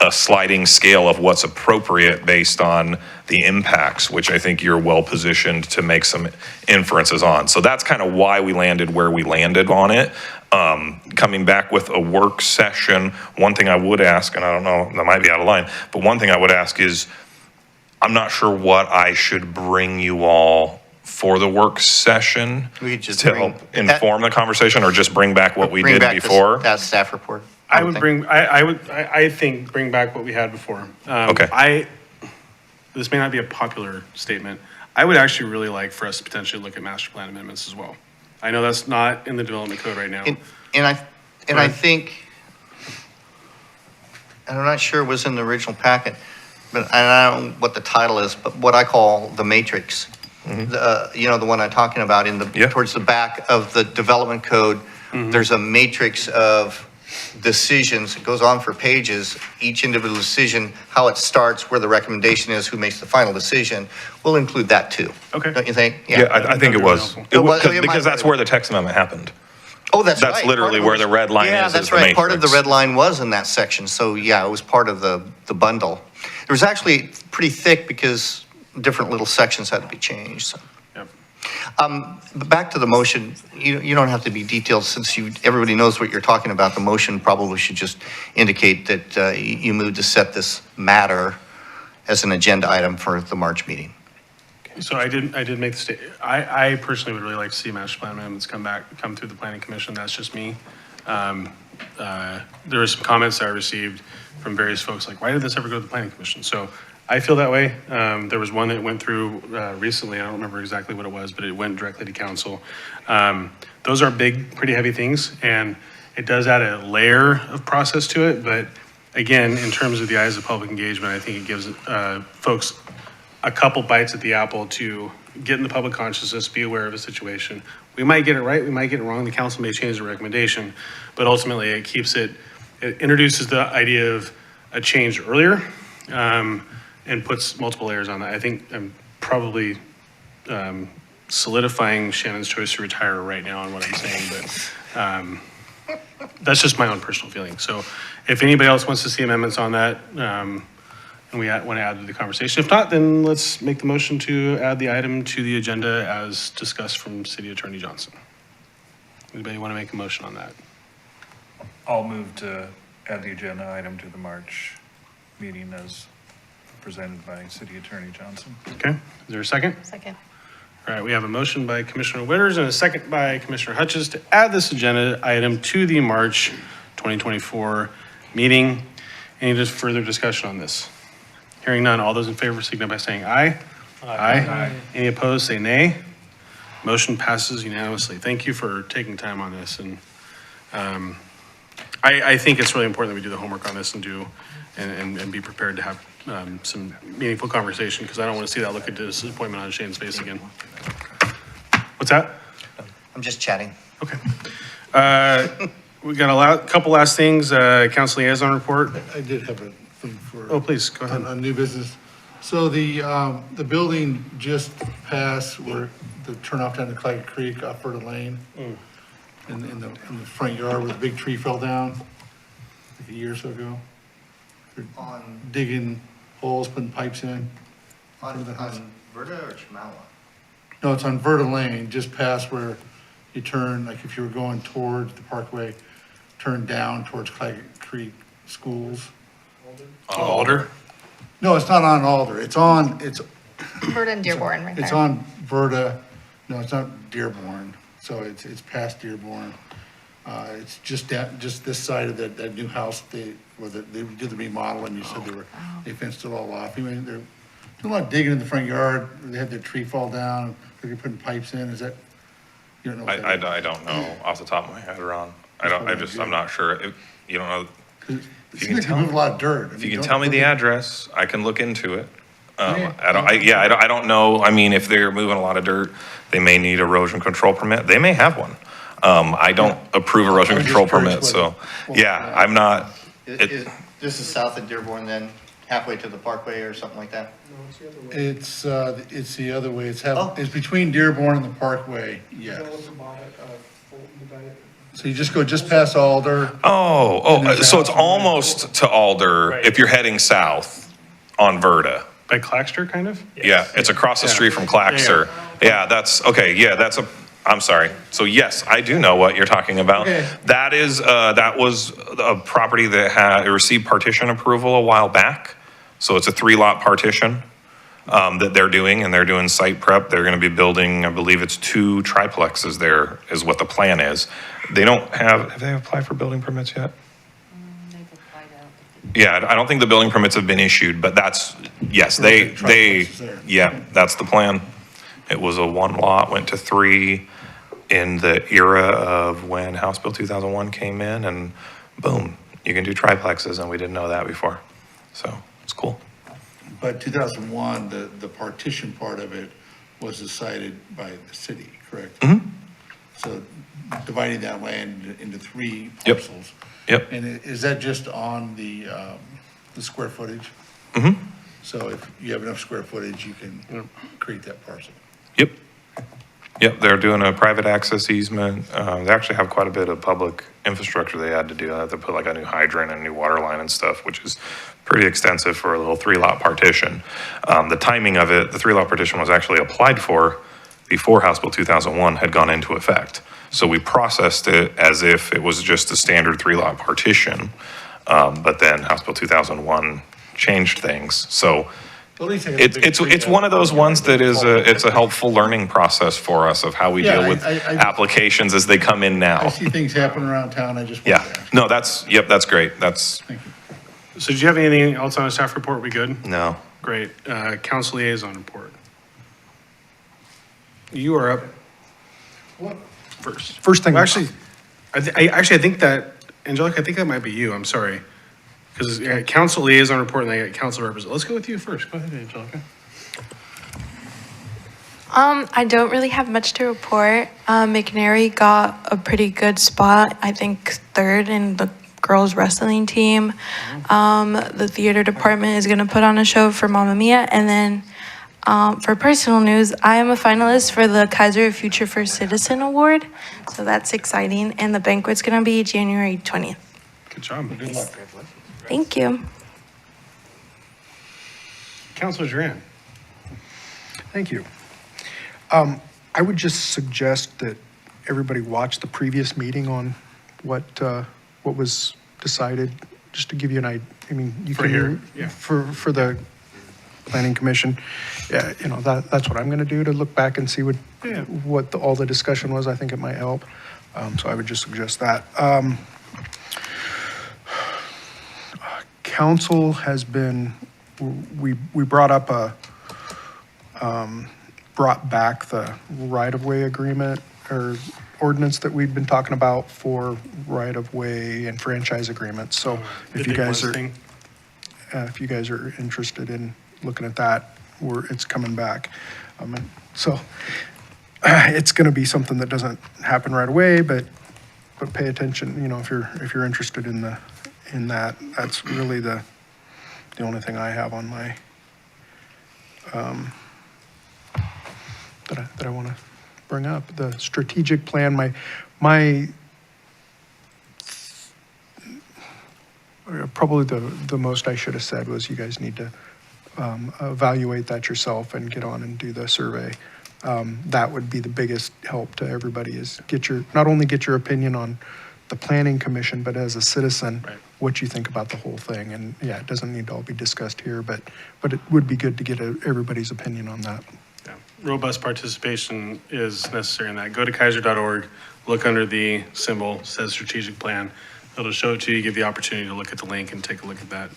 Speaker 6: a sliding scale of what's appropriate based on the impacts, which I think you're well positioned to make some inferences on. So that's kind of why we landed where we landed on it. Coming back with a work session, one thing I would ask, and I don't know, that might be out of line, but one thing I would ask is, I'm not sure what I should bring you all for the work session
Speaker 9: We could just
Speaker 6: to
Speaker 9: bring-
Speaker 6: help inform the conversation, or just bring back what we
Speaker 9: Bring
Speaker 6: did
Speaker 9: back
Speaker 6: before.
Speaker 9: That staff report.
Speaker 1: I would
Speaker 9: think.
Speaker 1: I think bring back what we had before.
Speaker 6: Okay.
Speaker 1: This may not be a popular statement. I would actually really like for us to potentially look at master plan amendments as well. I know that's not in the development code right now.
Speaker 9: And I think, and I'm not sure it was in the original packet, but I don't know what the title is, but what I call the matrix. The one I'm talking about towards the back of the development code, there's a matrix of decisions. It goes on for pages, each individual decision, how it starts, where the recommendation is, who makes the final decision. We'll include that too.
Speaker 1: Okay.
Speaker 9: Don't you think?
Speaker 6: Yeah, I think it was.
Speaker 9: It
Speaker 6: Because that's where the text amendment happened.
Speaker 9: Oh, that's right.
Speaker 6: That's literally where the red line is.
Speaker 9: Yeah, that's
Speaker 6: the
Speaker 9: right. Part of the
Speaker 6: matrix.
Speaker 9: red line was in that section. So yeah, it was part of the bundle. It was actually pretty thick because different little sections had to be changed. So.
Speaker 1: Yep.
Speaker 9: But back to the motion, you don't have to be detailed since everybody knows what you're talking about. The motion probably should just indicate that you moved to set this matter as an agenda item for the March meeting.
Speaker 1: So I did make the statement. I personally would really like to see master plan amendments come through the planning commission. That's just me. There were some comments I received from various folks like, why did this ever go to the planning commission? So I feel that way. There was one that went through recently. I don't remember exactly what it was, but it went directly to council. Those are big, pretty heavy things, and it does add a layer of process to it. But again, in terms of the eyes of public engagement, I think it gives folks a couple bites at the apple to get in the public consciousness, be aware of a situation. We might get it right, we might get it wrong, the council may change the recommendation, but ultimately it introduces the idea of a change earlier, and puts multiple layers on that. I think I'm probably solidifying Shannon's choice to retire right now on what I'm saying, but that's just my own personal feeling. So if anybody else wants to see amendments on that, and we want to add to the conversation. If not, then let's make the motion to add the item to the agenda as discussed from City Attorney Johnson. Anybody want to make a motion on that?
Speaker 12: I'll move to add the agenda item to the March meeting as presented by City Attorney Johnson.
Speaker 1: Okay, is there a second?
Speaker 13: Second.
Speaker 1: All right, we have a motion by Commissioner Witters and a second by Commissioner Hutchins to add this agenda item to the March 2024 meeting. Any just further discussion on this? Hearing none, all those in favor signify by saying aye. Aye. Any opposed, say nay. Motion passes unanimously. Thank you for taking time on this. And I think it's really important that we do the homework on this and be prepared to have some meaningful conversation, because I don't want to see that look of disappointment on Shane's face again. What's that?
Speaker 9: I'm just chatting.
Speaker 1: Okay. We got a couple last things. Council liaison report.
Speaker 5: I did have a thing for.
Speaker 1: Oh, please, go ahead.
Speaker 5: On new business. So the building just passed where the turnoff down to Clyde Creek off Fertile Lane. In the front yard where the big tree fell down like a year or so ago. On digging holes, putting pipes in.
Speaker 9: On Verda or Chemawa?
Speaker 5: No, it's on Verda Lane, just past where you turn, like if you were going towards the Parkway, turn down towards Claggett Creek Schools.
Speaker 6: On Alder?
Speaker 5: No, it's not on Alder. It's on, it's,
Speaker 13: Verda and Dearborn right there.
Speaker 5: it's on Verda. No, it's not Dearborn. So it's past Dearborn. It's just this side of that new house, they did the remodel and you said they fenced it all off. I mean, they're doing a lot of digging in the front yard. They had their tree fall down. They're putting pipes in. Is that, you don't know? what that is?
Speaker 6: I don't know off the top of my head, Ron. I'm not sure. You don't know.
Speaker 5: It seems like you move a lot of dirt.
Speaker 6: If you can tell me the address, I can look into it. I don't know. I mean, if they're moving a lot of dirt, they may need erosion control permit. They may have one. I don't approve erosion
Speaker 5: I'm just
Speaker 6: control
Speaker 5: curious
Speaker 6: permits,
Speaker 5: whether-
Speaker 6: so, yeah, I'm not.
Speaker 9: This is south of Dearborn, then halfway to the Parkway or something like that?
Speaker 5: It's the other way.
Speaker 9: Oh.
Speaker 5: It's between Dearborn and the Parkway, yes. So you just go just past Alder.
Speaker 6: So it's almost to Alder if you're heading south on Verda.
Speaker 1: By Claxter, kind of?
Speaker 6: Yeah, it's across the street from Claxter. Yeah, that's, okay, yeah, I'm sorry. So yes, I do know what you're talking about.
Speaker 5: Okay.
Speaker 6: That was a property that it received partition approval a while back. So it's a 3-lot partition that they're doing, and they're doing site prep. They're gonna be building, I believe it's 2 triplexes there is what the plan is. They don't have they applied for building permits yet? Yeah, I don't think the building permits have been issued, but that's, yes, they, yeah, that's the plan. It was a 1 lot, went to 3 in the era of when House Bill 2001 came in, and boom, you can do triplexes, and we didn't know that before. So it's cool.
Speaker 5: But 2001, the partition part of it was decided by the city, correct?
Speaker 6: Mm-hmm.
Speaker 5: So dividing that land into 3
Speaker 6: Yep.
Speaker 5: parcels.
Speaker 6: Yep.
Speaker 5: And is that just on the square footage?
Speaker 6: Mm-hmm.
Speaker 5: So if you have enough square footage, you can create that parcel?
Speaker 6: Yep. Yep, they're doing a private access easement. They actually have quite a bit of public infrastructure they had to do. They had to put like a new hydrant and a new water line and stuff, which is pretty extensive for a little 3-lot partition. The timing of it, the 3-lot partition was actually applied for before House Bill 2001 had gone into effect. So we processed it as if it was just a standard 3-lot partition. But then House Bill 2001 changed things. So it's one of those ones that is it's a helpful learning process for us of how we
Speaker 5: Yeah,
Speaker 6: deal with applications as they come in now.
Speaker 5: I see things happen around town, I just wanted
Speaker 6: Yeah,
Speaker 5: to ask.
Speaker 6: no, that's great.
Speaker 5: Thank you.
Speaker 1: So did you have anything else on a staff report? We good?
Speaker 6: No.
Speaker 1: Great. Council liaison report. You are up first.
Speaker 3: First thing.
Speaker 1: Well, actually, I think that, Angelica, I think that might be you. I'm sorry. Because council liaison report and I got council representative. Let's go with you first. Go ahead, Angelica.
Speaker 10: I don't really have much to report. McNary got a pretty good spot, I think 3rd in the girls wrestling team. The theater department is gonna put on a show for Mamma Mia. And then for personal news, I am a finalist for the Keizer Future First Citizen Award. So that's exciting. And the banquet's gonna be January 20th.
Speaker 1: Good job. Good luck.
Speaker 10: Thank you.
Speaker 1: Councilor Duran.
Speaker 3: Thank you. I would just suggest that everybody watch the previous meeting on what was decided, just to give you an idea. I mean, you
Speaker 1: For
Speaker 3: can,
Speaker 1: here, yeah.
Speaker 3: for the planning commission. Yeah, you know, that's what I'm gonna do, to look back and see what all the discussion was. I think it might help. So I would just suggest that. Council has been, we brought up brought back the right-of-way agreement or ordinance that we've been talking about for right-of-way and franchise agreements. So if you guys are, if you guys are interested in looking at that, it's coming back. And so it's going to be something that doesn't happen right away, but pay attention. You know, if you're interested in that, that's really the only thing I have on my that I want to bring up. The strategic plan, my probably the most I should have said was you guys need to evaluate that yourself and get on and do the survey. That would be the biggest help to everybody is not only get your opinion on the planning commission, but as a citizen,
Speaker 1: Right.
Speaker 3: what you think about the whole thing. And yeah, it doesn't need to all be discussed here, but it would be good to get everybody's opinion on that.
Speaker 1: Yeah. Robust participation is necessary in that. Go to Keizer.org, look under the symbol, says strategic plan. It'll show it to you, give you the opportunity to look at the link and take a look at that.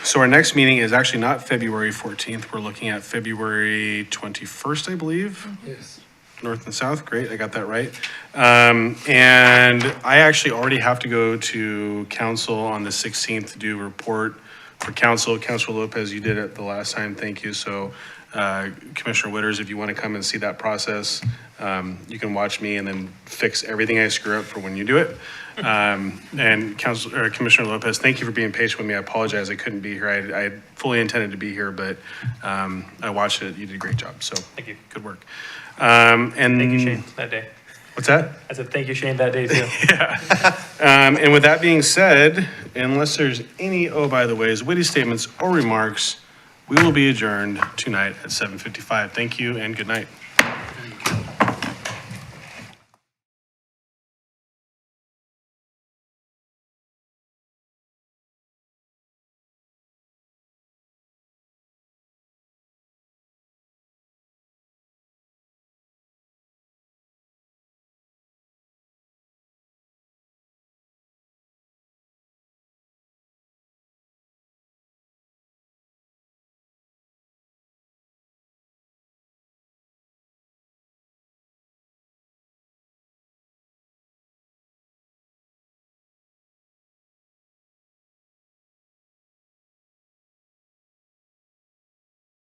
Speaker 1: So our next meeting is actually not February 14th. We're looking at February 21st, I believe.
Speaker 4: Yes.
Speaker 1: North and south, great, I got that right. And I actually already have to go to council on the 16th to do a report for council. Councilor Lopez, you did it the last time, thank you. So Commissioner Witters, if you want to come and see that process, you can watch me and then fix everything I screw up for when you do it. And Commissioner Lopez, thank you for being patient with me. I apologize I couldn't be here. I fully intended to be here, but I watched it. You did a great job, so.
Speaker 8: Thank you.
Speaker 1: Good work. And
Speaker 8: Thank you, Shane, that day.
Speaker 1: What's that?
Speaker 8: I said, thank you, Shane, that day too.
Speaker 1: And with that being said, unless there's any, oh, by the ways, witty statements or remarks, we will be adjourned tonight at 7:55. Thank you and good night.